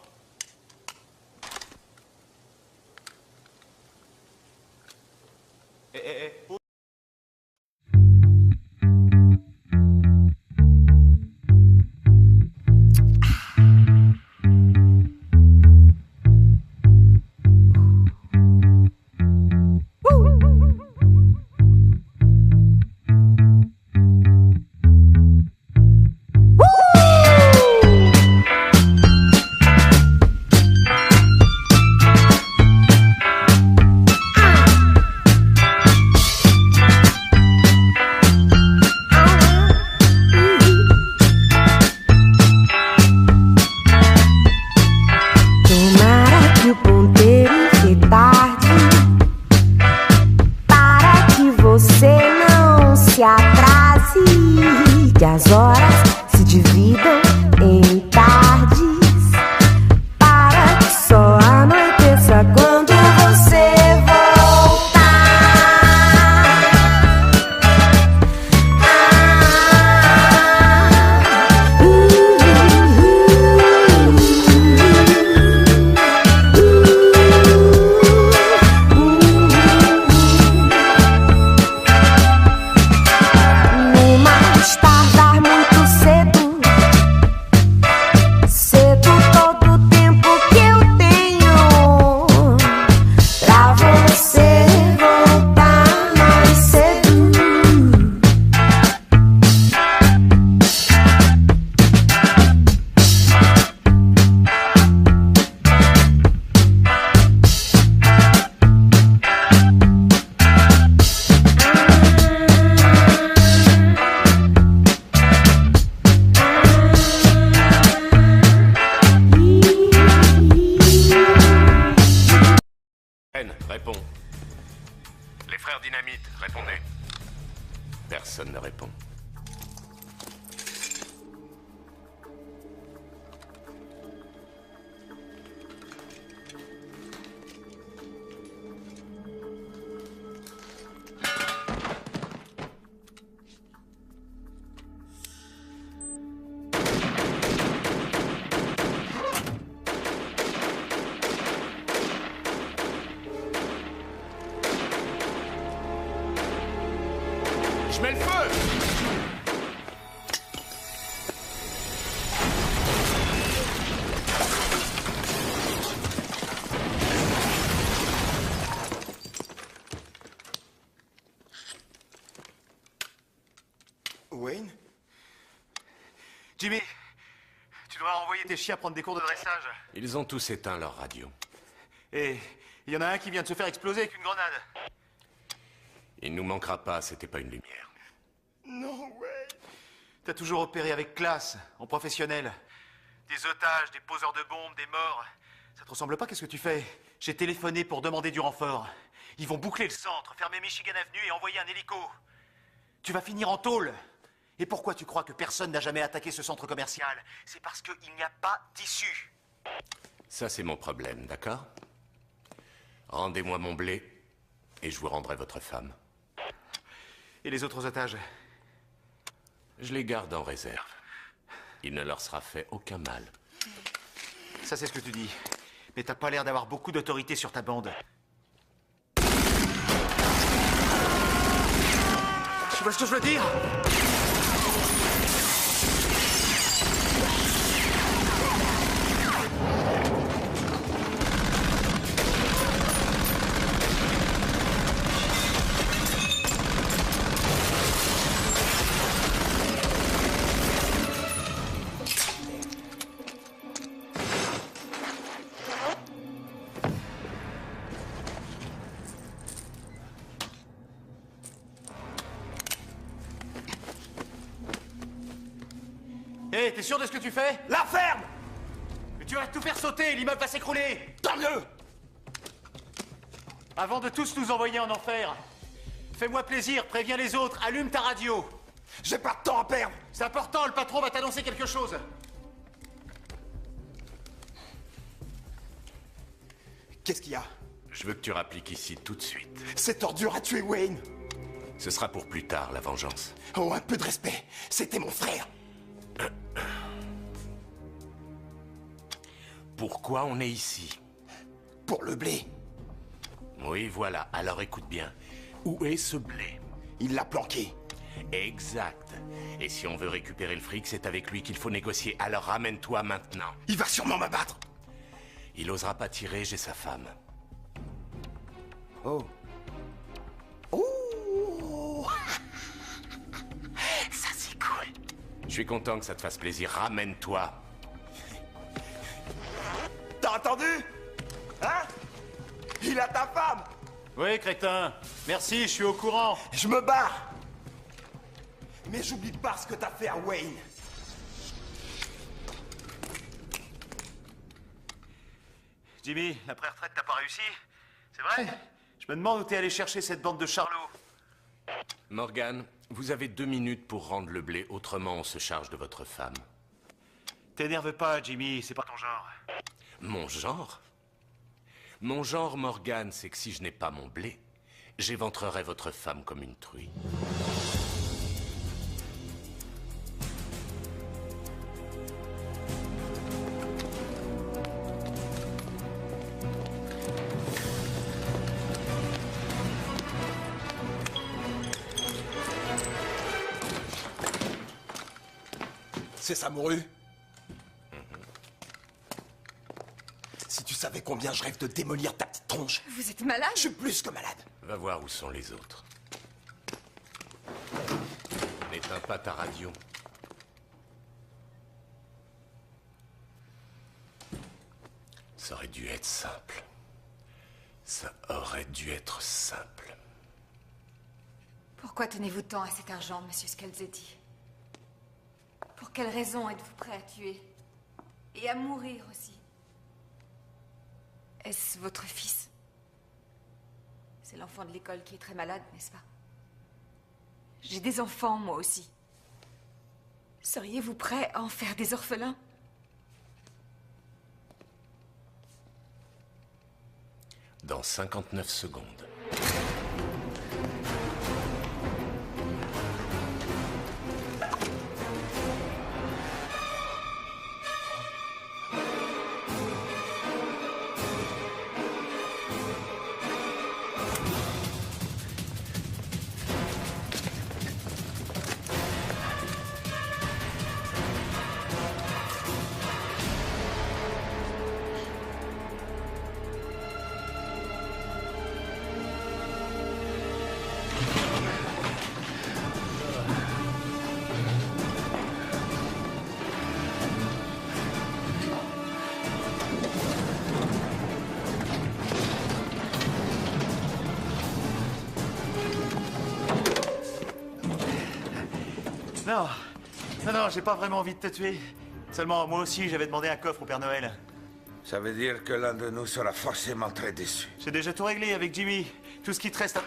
Speaker 12: Oh.
Speaker 1: Réponds. Les frères Dynamite, répondez. Personne ne répond.
Speaker 9: Je mets le feu!
Speaker 15: Wayne? Jimmy, tu dois envoyer tes chiens prendre des cours de dressage.
Speaker 1: Ils ont tous éteint leur radio.
Speaker 15: Et il y en a un qui vient de se faire exploser avec une grenade.
Speaker 1: Il nous manquera pas, c'était pas une lumière.
Speaker 15: Non, Wayne. T'as toujours opéré avec classe, en professionnel. Des otages, des poseurs de bombes, des morts. Ça te ressemble pas, qu'est-ce que tu fais? J'ai téléphoné pour demander du renfort. Ils vont boucler le centre, fermer Michigan Avenue et envoyer un hélico. Tu vas finir en tôle. Et pourquoi tu crois que personne n'a jamais attaqué ce centre commercial? C'est parce qu'il n'y a pas d'issue.
Speaker 1: Ça, c'est mon problème, d'accord? Rendez-moi mon blé, et je vous rendrai votre femme.
Speaker 15: Et les autres otages?
Speaker 1: Je les garde en réserve. Il ne leur sera fait aucun mal.
Speaker 15: Ça, c'est ce que tu dis. Mais t'as pas l'air d'avoir beaucoup d'autorité sur ta bande. Tu vois ce que je veux dire? Hé, t'es sûr de ce que tu fais?
Speaker 17: La ferme!
Speaker 15: Mais tu vas tout faire sauter, l'immeuble va s'écrouler!
Speaker 17: Tant mieux!
Speaker 15: Avant de tous nous envoyer en enfer, fais-moi plaisir, préviens les autres, allume ta radio!
Speaker 17: J'ai pas de temps à perdre!
Speaker 15: C'est important, le patron va t'annoncer quelque chose!
Speaker 17: Qu'est-ce qu'il y a?
Speaker 1: Je veux que tu rappliques ici tout de suite.
Speaker 17: Cette ordure a tué Wayne!
Speaker 1: Ce sera pour plus tard, la vengeance.
Speaker 17: Oh, un peu de respect! C'était mon frère!
Speaker 1: Pourquoi on est ici?
Speaker 17: Pour le blé.
Speaker 1: Oui, voilà. Alors écoute bien. Où est ce blé?
Speaker 17: Il l'a planqué.
Speaker 1: Exact. Et si on veut récupérer le fric, c'est avec lui qu'il faut négocier. Alors ramène-toi maintenant.
Speaker 17: Il va sûrement m'abattre.
Speaker 1: Il osera pas tirer, j'ai sa femme.
Speaker 17: Oh. Oh. Ça, c'est cool.
Speaker 1: Je suis content que ça te fasse plaisir. Ramène-toi.
Speaker 17: T'as entendu? Hein? Il a ta femme!
Speaker 15: Oui, crétin. Merci, je suis au courant.
Speaker 17: Je me barre! Mais j'oublie pas ce que t'as fait à Wayne.
Speaker 15: Jimmy, la pré-retraite t'as pas réussi? C'est vrai? Je me demande où t'es allé chercher cette bande de charlots.
Speaker 1: Morgan, vous avez 2 minutes pour rendre le blé, autrement on se charge de votre femme.
Speaker 15: T'énerve pas, Jimmy, c'est pas ton genre.
Speaker 1: Mon genre? Mon genre, Morgan, c'est que si je n'ai pas mon blé, j'éventrerai votre femme comme une truie.
Speaker 17: C'est ça, Mouru? Si tu savais combien je rêve de démolir ta petite tronche.
Speaker 6: Vous êtes malade?
Speaker 17: Je suis plus que malade.
Speaker 1: Va voir où sont les autres. N'éteins pas ta radio. Ça aurait dû être simple. Ça aurait dû être simple.
Speaker 6: Pourquoi tenez-vous tant à cet argent, monsieur Scalzetti? Pour quelle raison êtes-vous prêt à tuer? Et à mourir aussi? Est-ce votre fils? C'est l'enfant de l'école qui est très malade, n'est-ce pas? J'ai des enfants, moi aussi. Seriez-vous prêt à en faire des orphelins?
Speaker 1: Dans 59 secondes.
Speaker 12: Non. Non, j'ai pas vraiment envie de te tuer. Seulement, moi aussi, j'avais demandé un coffre au Père Noël.
Speaker 17: Ça veut dire que l'un de nous sera forcément très déçu.
Speaker 12: J'ai déjà tout réglé avec Jimmy. Tout ce qui te reste à...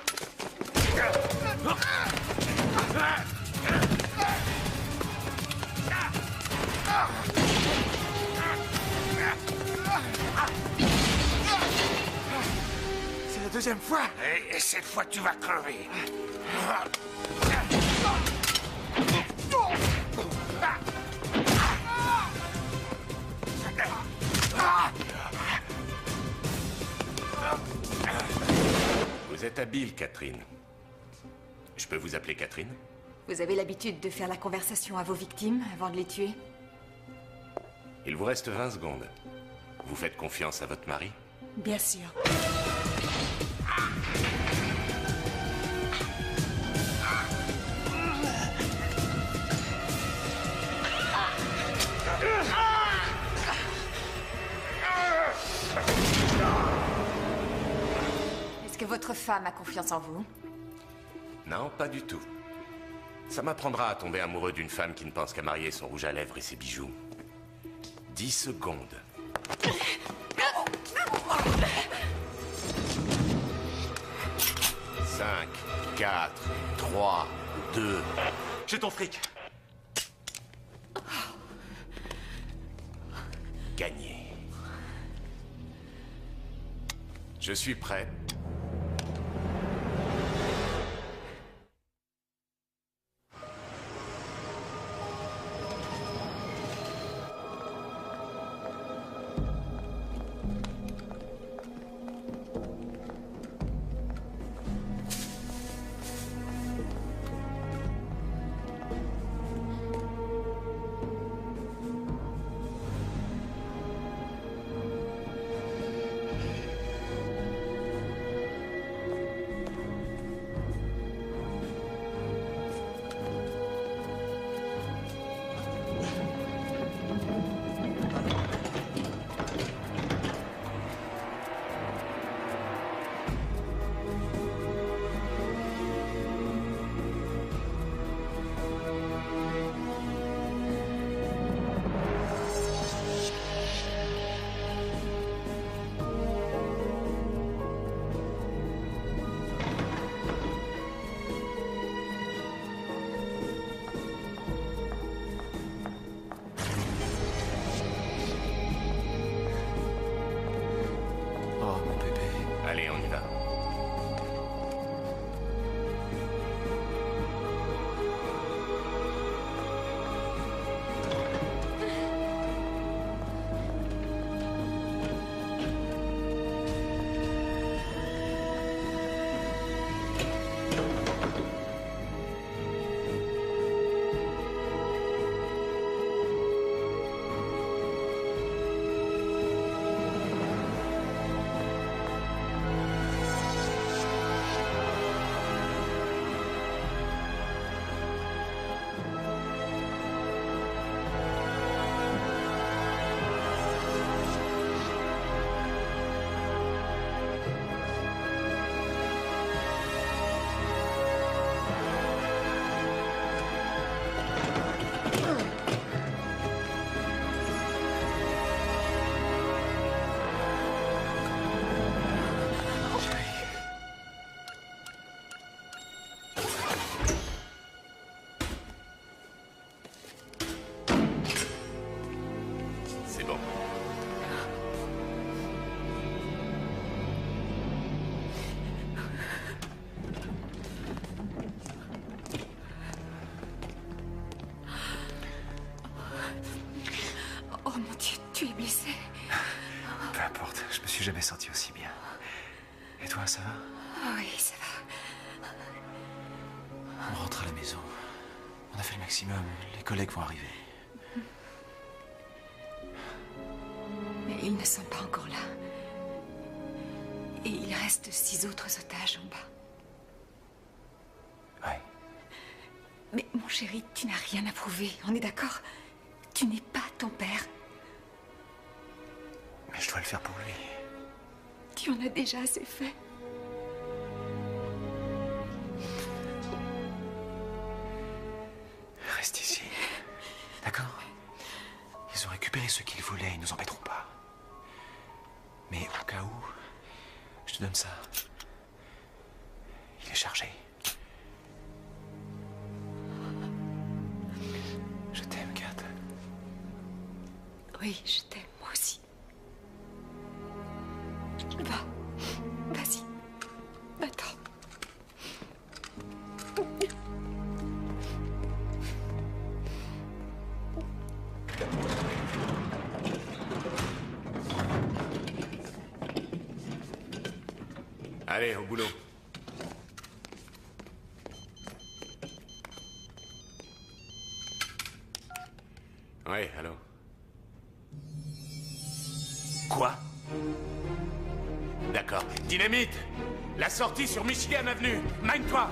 Speaker 12: C'est la deuxième fois.
Speaker 17: Et cette fois, tu vas crever.
Speaker 1: Vous êtes habile, Catherine. Je peux vous appeler Catherine?
Speaker 6: Vous avez l'habitude de faire la conversation à vos victimes avant de les tuer?
Speaker 1: Il vous reste 20 secondes. Vous faites confiance à votre mari?
Speaker 21: Bien sûr.
Speaker 6: Est-ce que votre femme a confiance en vous?
Speaker 1: Non, pas du tout. Ça m'apprendra à tomber amoureux d'une femme qui ne pense qu'à marier son rouge à lèvres et ses bijoux. 10 secondes. 5, 4, 3, 2...
Speaker 12: J'ai ton fric.
Speaker 1: Gagné. Je suis prêt. Allez, on y va. C'est bon.
Speaker 21: Oh mon Dieu, tu es blessé.
Speaker 12: Peu importe, je me suis jamais senti aussi bien. Et toi, ça va?
Speaker 21: Oui, ça va.
Speaker 12: On rentre à la maison. On a fait le maximum. Les collègues vont arriver.
Speaker 21: Mais ils ne sont pas encore là. Et il reste 6 autres otages en bas.
Speaker 12: Ouais.
Speaker 21: Mais mon chéri, tu n'as rien à prouver, on est d'accord? Tu n'es pas ton père.
Speaker 12: Mais je dois le faire pour lui.
Speaker 21: Tu en as déjà assez fait.
Speaker 12: Reste ici.
Speaker 15: ce qu'ils voulaient, ils nous embêteront pas. Mais au cas où, je te donne ça. Il est chargé. Je t'aime, Kat.
Speaker 21: Oui, je t'aime, moi aussi. Va. Vas-y. Attends.
Speaker 1: Allez, au boulot. Ouais, allô?
Speaker 9: Quoi? D'accord. Dynamite! La sortie sur Michigan Avenue! Mine-toi!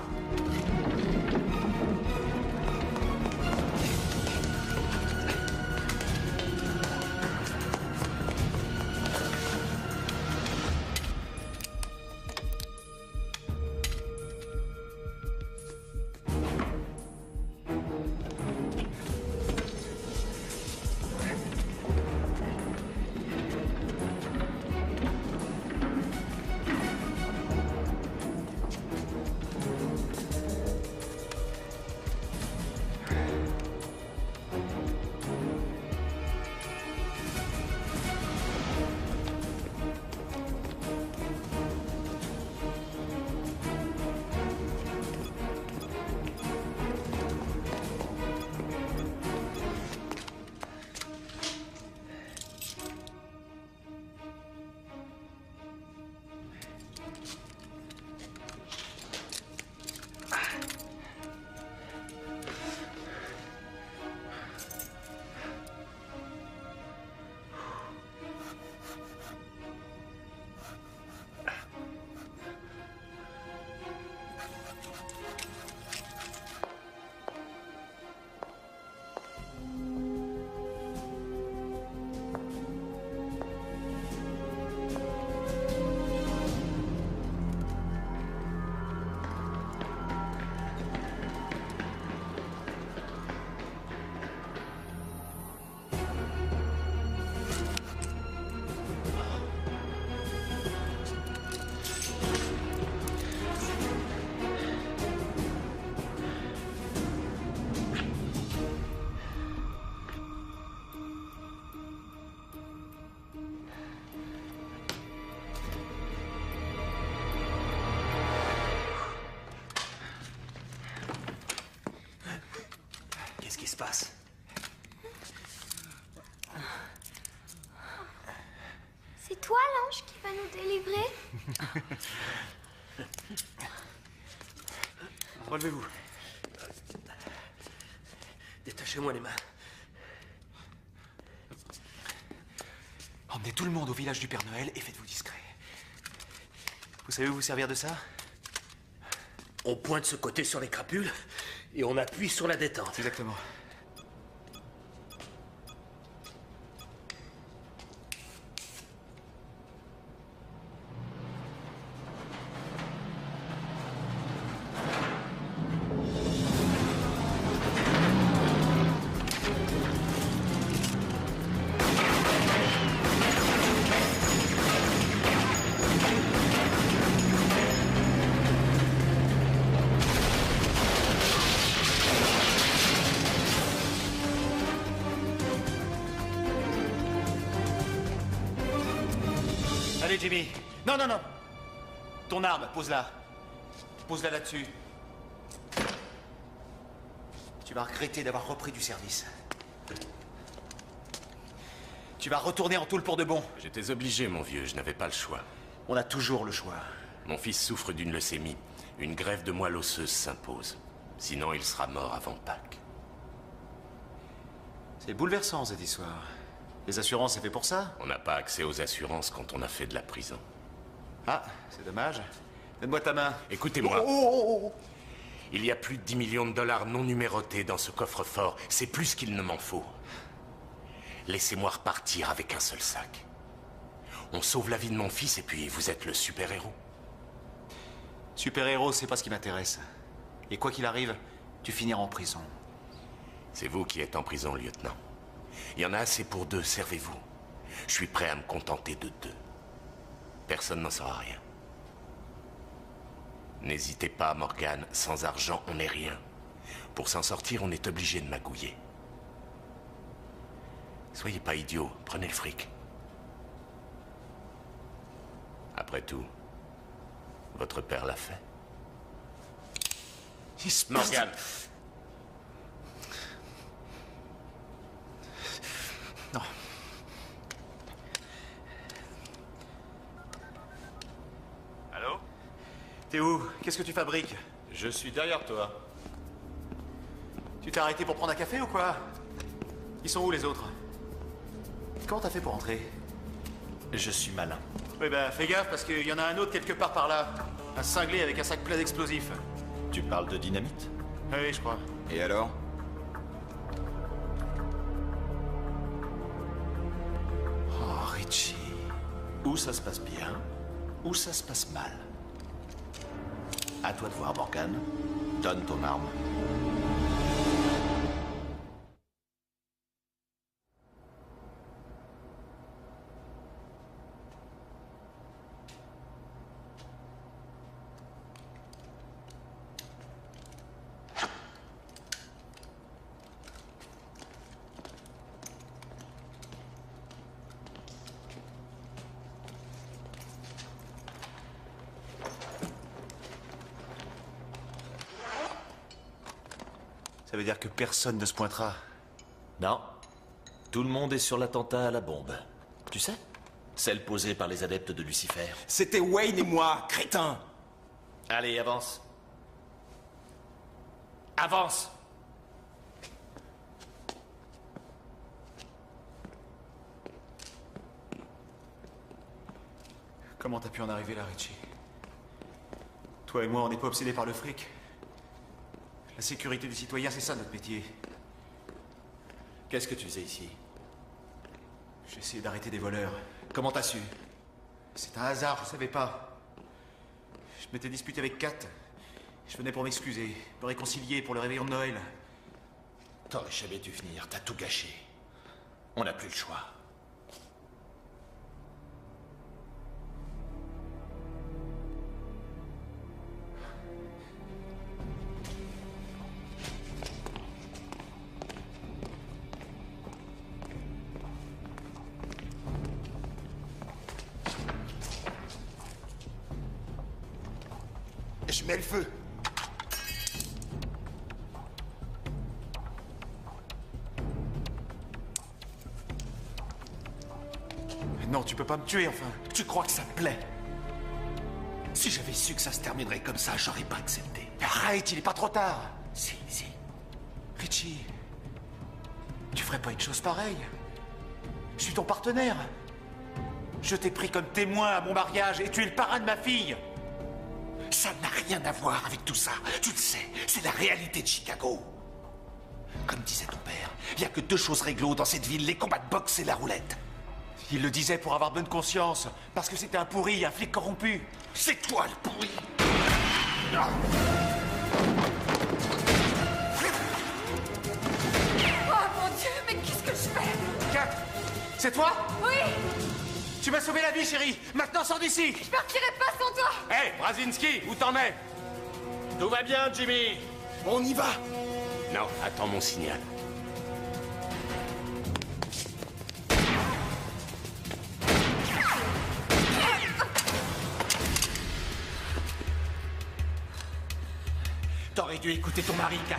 Speaker 5: Qu'est-ce qui se passe?
Speaker 16: C'est toi, l'ange, qui va nous délivrer?
Speaker 5: Relevez-vous. Détachez-moi les mains.
Speaker 15: Emmenez tout le monde au village du Père Noël et faites-vous discret. Vous savez vous servir de ça?
Speaker 5: On pointe ce côté sur les crapules et on appuie sur la détente.
Speaker 15: Exactement. Allez, Jimmy. Non, non, non. Ton arme, pose-la. Pose-la là-dessus. Tu vas regretter d'avoir repris du service. Tu vas retourner en Toul pour de bon.
Speaker 1: J'étais obligé, mon vieux, je n'avais pas le choix.
Speaker 15: On a toujours le choix.
Speaker 1: Mon fils souffre d'une leucémie. Une greffe de moelle osseuse s'impose. Sinon, il sera mort avant Pâques.
Speaker 15: C'est bouleversant, cette histoire. Les assurances, c'est fait pour ça?
Speaker 1: On n'a pas accès aux assurances quand on a fait de la prison.
Speaker 15: Ah, c'est dommage. Donne-moi ta main.
Speaker 1: Écoutez-moi. Il y a plus de 10 millions de dollars non numérotés dans ce coffre-fort. C'est plus qu'il ne m'en faut. Laissez-moi repartir avec un seul sac. On sauve la vie de mon fils et puis vous êtes le super-héros.
Speaker 15: Super-héros, c'est pas ce qui m'intéresse. Et quoi qu'il arrive, tu finiras en prison.
Speaker 1: C'est vous qui êtes en prison, lieutenant. Il y en a assez pour 2, servez-vous. Je suis prêt à me contenter de 2. Personne n'en saura rien. N'hésitez pas, Morgan, sans argent, on n'est rien. Pour s'en sortir, on est obligé de magouiller. Soyez pas idiots, prenez le fric. Après tout, votre père l'a fait. Morgan.
Speaker 15: Non.
Speaker 2: Allô?
Speaker 15: T'es où? Qu'est-ce que tu fabriques?
Speaker 2: Je suis derrière toi.
Speaker 15: Tu t'es arrêté pour prendre un café ou quoi? Ils sont où les autres? Comment t'as fait pour entrer?
Speaker 2: Je suis malin.
Speaker 15: Oui ben fais gaffe parce qu'il y en a un autre quelque part par là. Un cinglé avec un sac plein d'explosifs.
Speaker 2: Tu parles de dynamite?
Speaker 15: Oui, je crois.
Speaker 20: Et alors?
Speaker 2: Oh, Richie. Ou ça se passe bien, ou ça se passe mal. À toi de voir, Morgan. Donne ton arme.
Speaker 15: Ça veut dire que personne ne se pointera.
Speaker 2: Non. Tout le monde est sur l'attentat à la bombe. Tu sais? Celle posée par les adeptes de Lucifer.
Speaker 20: C'était Wayne et moi, crétin!
Speaker 2: Allez, avance. Avance!
Speaker 15: Comment t'as pu en arriver là, Richie? Toi et moi, on n'est pas obsédés par le fric. La sécurité des citoyens, c'est ça notre métier.
Speaker 2: Qu'est-ce que tu faisais ici?
Speaker 15: J'ai essayé d'arrêter des voleurs. Comment t'as su? C'est un hasard, je savais pas. Je m'étais disputé avec Kat. Je venais pour m'excuser, me réconcilier pour le réveillon de Noël.
Speaker 2: T'aurais jamais dû venir, t'as tout gâché. On n'a plus le choix.
Speaker 20: Je mets le feu.
Speaker 15: Non, tu peux pas me tuer, enfin.
Speaker 2: Tu crois que ça me plaît? Si j'avais su que ça se terminerait comme ça, j'aurais pas accepté.
Speaker 15: Arrête, il est pas trop tard.
Speaker 2: Si.
Speaker 15: Richie, tu ferais pas une chose pareille? Je suis ton partenaire. Je t'ai pris comme témoin à mon mariage et tu es le parrain de ma fille.
Speaker 2: Ça n'a rien à voir avec tout ça. Tu le sais, c'est la réalité de Chicago. Comme disait ton père, il n'y a que 2 choses réglo dans cette ville, les combats de boxe et la roulette.
Speaker 15: Il le disait pour avoir bonne conscience, parce que c'était un pourri, un flic corrompu.
Speaker 2: C'est toi le pourri.
Speaker 6: Oh mon Dieu, mais qu'est-ce que je fais?
Speaker 15: Kat, c'est toi?
Speaker 6: Oui!
Speaker 15: Tu m'as sauvé la vie, chérie. Maintenant, sors d'ici.
Speaker 6: Je partirai pas sans toi!
Speaker 9: Hé, Brzezinski, où t'en es?
Speaker 2: Tout va bien, Jimmy.
Speaker 20: On y va!
Speaker 1: Non, attends mon signal.
Speaker 2: T'aurais dû écouter ton mari, Kat.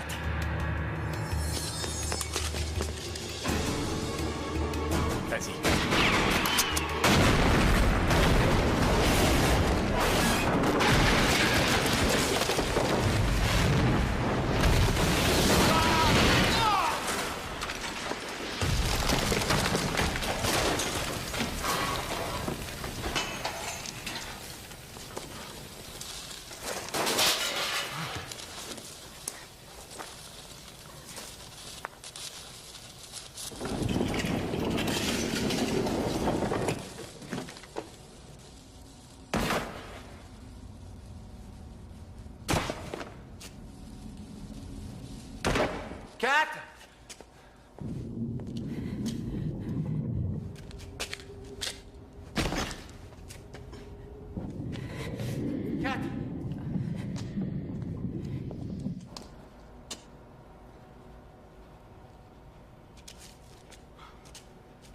Speaker 1: Vas-y.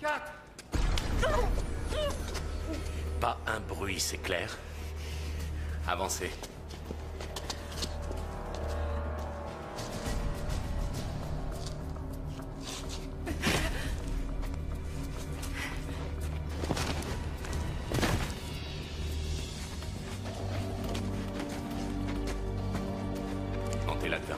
Speaker 9: pattes!
Speaker 1: Pas un bruit, c'est clair? Avancez. Montez là-dedans.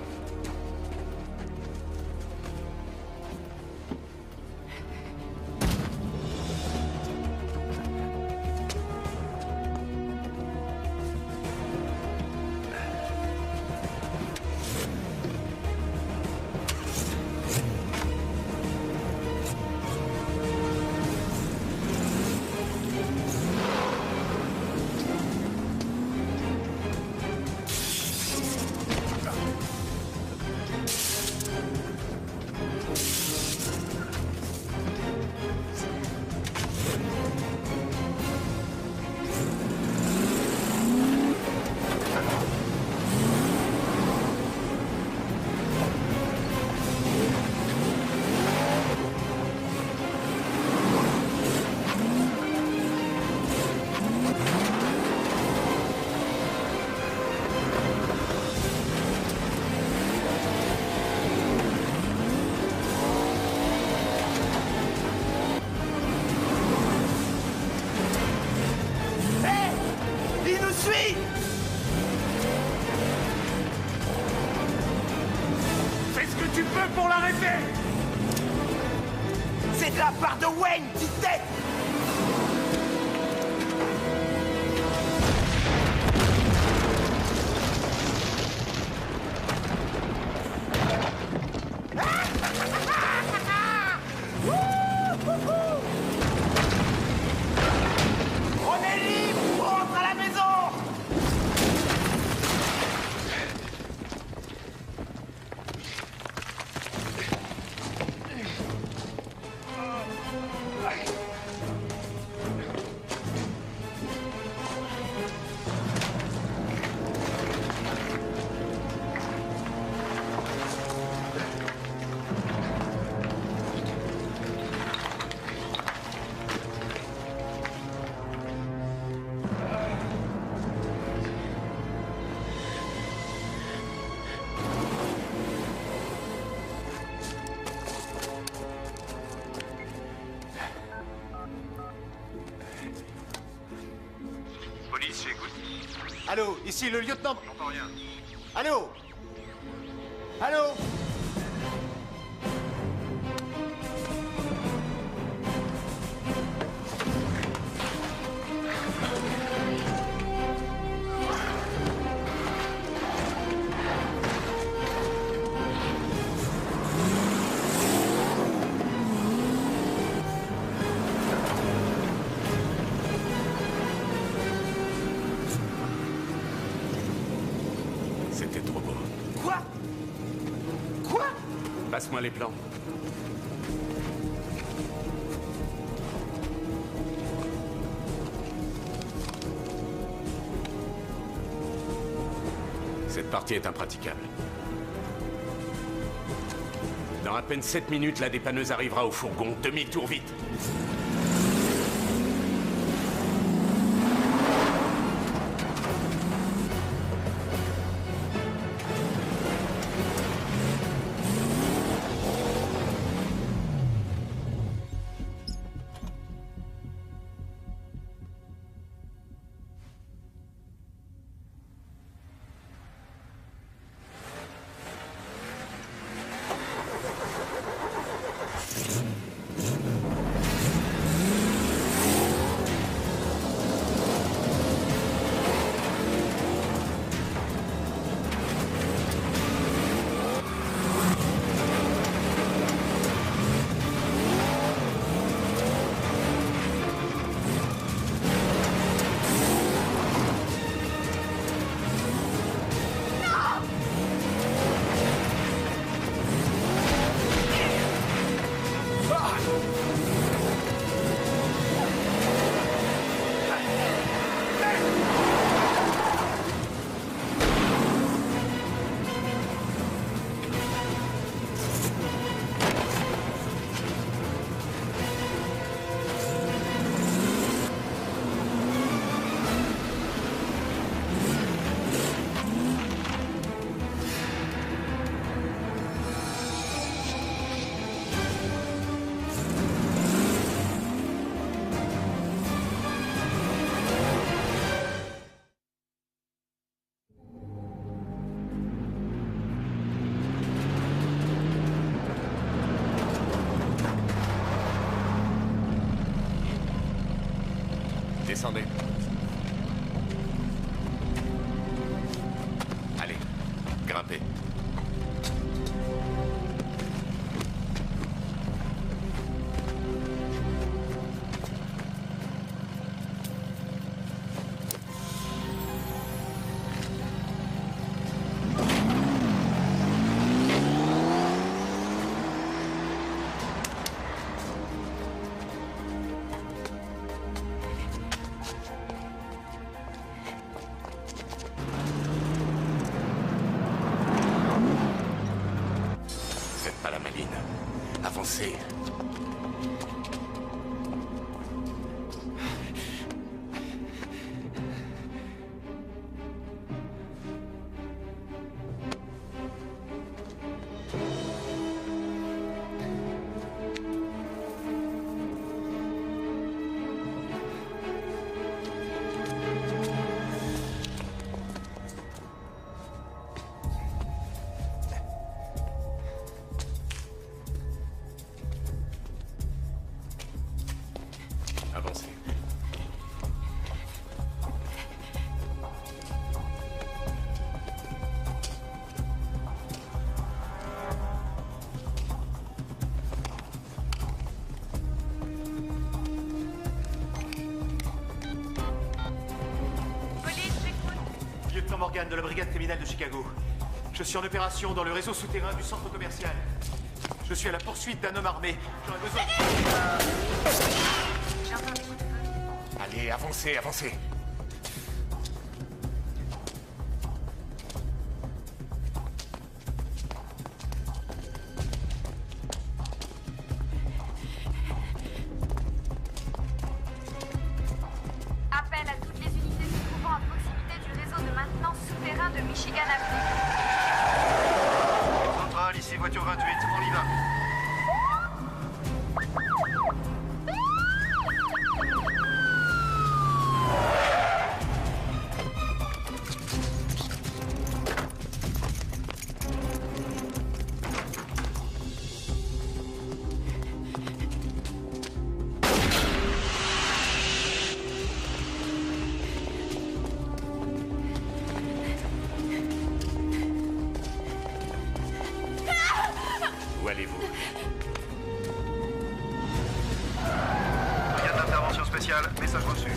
Speaker 9: Fais ce que tu peux pour l'arrêter!
Speaker 15: C'est de la part de Wayne, petite tête! On est libre! On rentre à la maison!
Speaker 12: Police, j'écoute.
Speaker 15: Allô, ici le lieutenant...
Speaker 12: J'entends rien.
Speaker 15: Allô? Allô?
Speaker 1: C'était trop beau.
Speaker 15: Quoi? Quoi?
Speaker 1: Passe-moi les plans. Cette partie est impraticable. Dans à peine 7 minutes, la dépanneuse arrivera au fourgon. Demi-tour vite.
Speaker 9: Descendez.
Speaker 1: Allez, grimpez. Avancez. Avancez.
Speaker 15: Lieutenant Morgan de la brigade criminelle de Chicago. Je suis en opération dans le réseau souterrain du centre commercial. Je suis à la poursuite d'un homme armé. J'aurais besoin...
Speaker 1: Allez, avancez, avancez.
Speaker 10: Appel à toutes les unités se trouvant à proximité du réseau de maintenance souterrain de Michigan Avenue.
Speaker 19: Centrale, ici voiture 28, on y va.
Speaker 1: Où allez-vous?
Speaker 19: Brigade d'intervention spéciale, message reçu.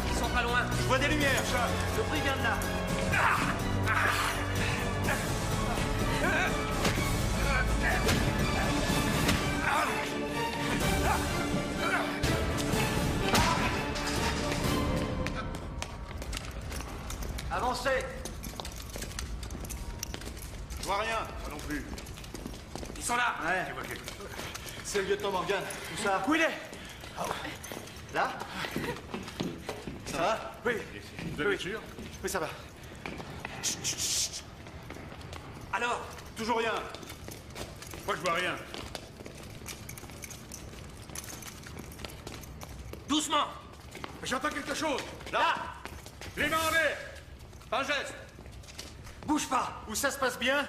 Speaker 5: Ils sont pas loin.
Speaker 15: Je vois des lumières.
Speaker 5: Le bruit vient de là.
Speaker 15: Avancez. Je vois rien. Moi non plus.
Speaker 5: Ils sont là.
Speaker 15: Ouais. C'est le lieutenant Morgan. Où ça? Où il est? Là? Ça va? Oui.
Speaker 9: Vous êtes sûr?
Speaker 15: Oui, ça va.
Speaker 5: Alors?
Speaker 15: Toujours rien.
Speaker 9: Moi, je vois rien.
Speaker 5: Doucement.
Speaker 9: J'entends quelque chose.
Speaker 15: Là!
Speaker 9: Les mains en l'air. Un geste.
Speaker 15: Bouge pas. Où ça se passe bien,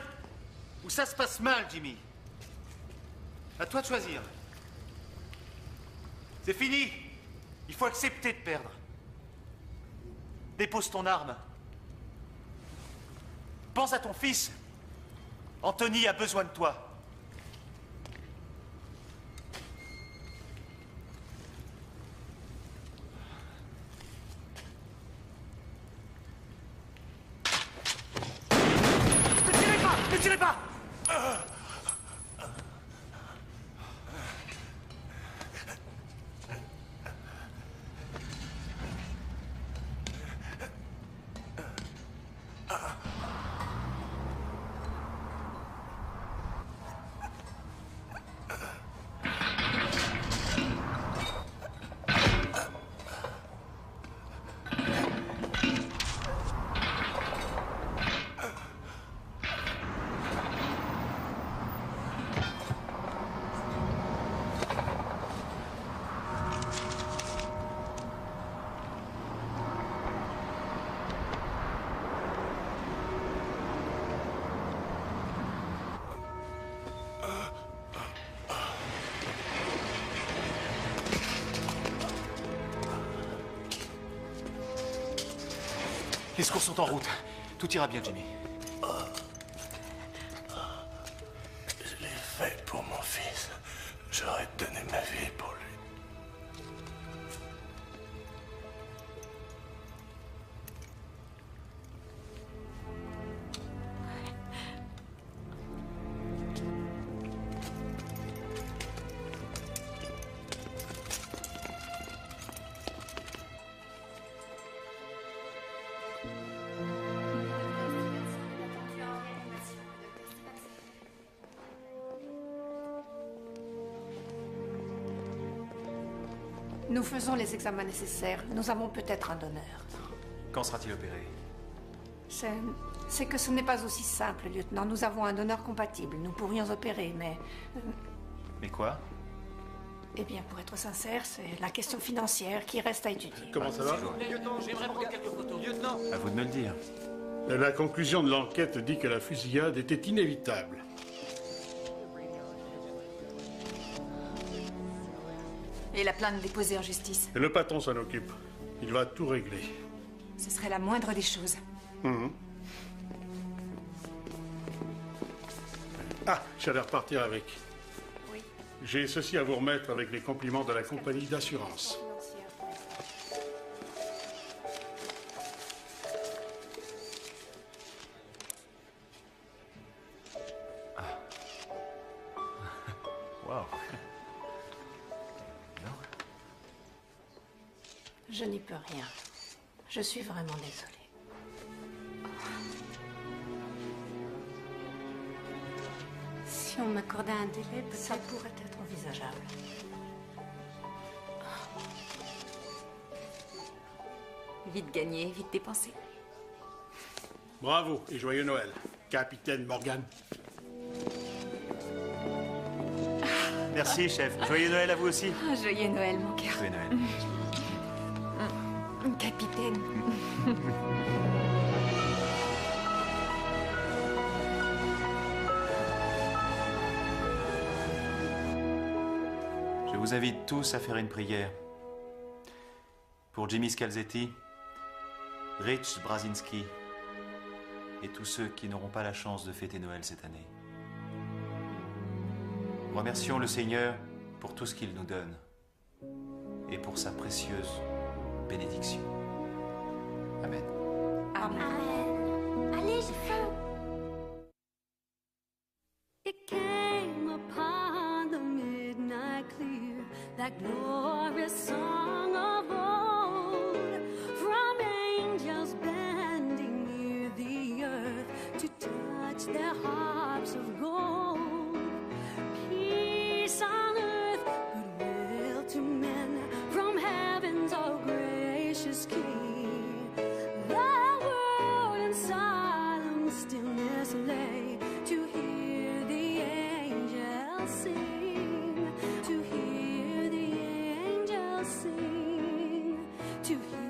Speaker 15: ou ça se passe mal, Jimmy. À toi de choisir. C'est fini. Il faut accepter de perdre. Dépose ton arme. Pense à ton fils. Anthony a besoin de toi. Ne tirez pas! Ne tirez pas! Les secours sont en route. Tout ira bien, Jimmy.
Speaker 1: Je l'ai fait pour mon fils. J'aurais donné ma vie pour lui.
Speaker 11: Nous faisons les examens nécessaires. Nous avons peut-être un donneur.
Speaker 12: Quand sera-t-il opéré?
Speaker 11: C'est que ce n'est pas aussi simple, lieutenant. Nous avons un donneur compatible. Nous pourrions opérer, mais...
Speaker 12: Mais quoi?
Speaker 11: Eh bien, pour être sincère, c'est la question financière qui reste à étudier.
Speaker 13: Comment ça va?
Speaker 5: Lieutenant, j'aimerais prendre quelques photos. Lieutenant!
Speaker 12: À vous de me le dire.
Speaker 13: La conclusion de l'enquête dit que la fusillade était inévitable.
Speaker 21: Et la plainte déposée en justice?
Speaker 13: Et le patron s'en occupe. Il va tout régler.
Speaker 21: Ce serait la moindre des choses.
Speaker 13: Ah, j'allais repartir avec.
Speaker 11: Oui.
Speaker 13: J'ai ceci à vous remettre avec les compliments de la compagnie d'assurance.
Speaker 12: Waouh.
Speaker 11: Je n'y peux rien. Je suis vraiment désolée. Si on m'accordait un délai, peut-être ça pourrait être envisageable.
Speaker 21: Vite gagné, vite dépensé.
Speaker 13: Bravo et joyeux Noël, capitaine Morgan.
Speaker 12: Merci, chef. Joyeux Noël à vous aussi.
Speaker 21: Ah, joyeux Noël, mon cœur.
Speaker 12: Joyeux Noël.
Speaker 21: Capitaine.
Speaker 12: Je vous invite tous à faire une prière. Pour Jimmy Scalzetti, Rich Brazinski et tous ceux qui n'auront pas la chance de fêter Noël cette année. Remercions le Seigneur pour tout ce qu'il nous donne et pour sa précieuse bénédiction. Amen.
Speaker 16: Amen. Allez, j'ai faim.
Speaker 23: It came upon the midnight clear, that glorious song of old, from angels bending near the earth to touch their harps of gold. Peace on earth, goodwill to men, from heaven's all gracious King. The world in solemn stillness lay to hear the angels sing, to hear the angels sing, to hear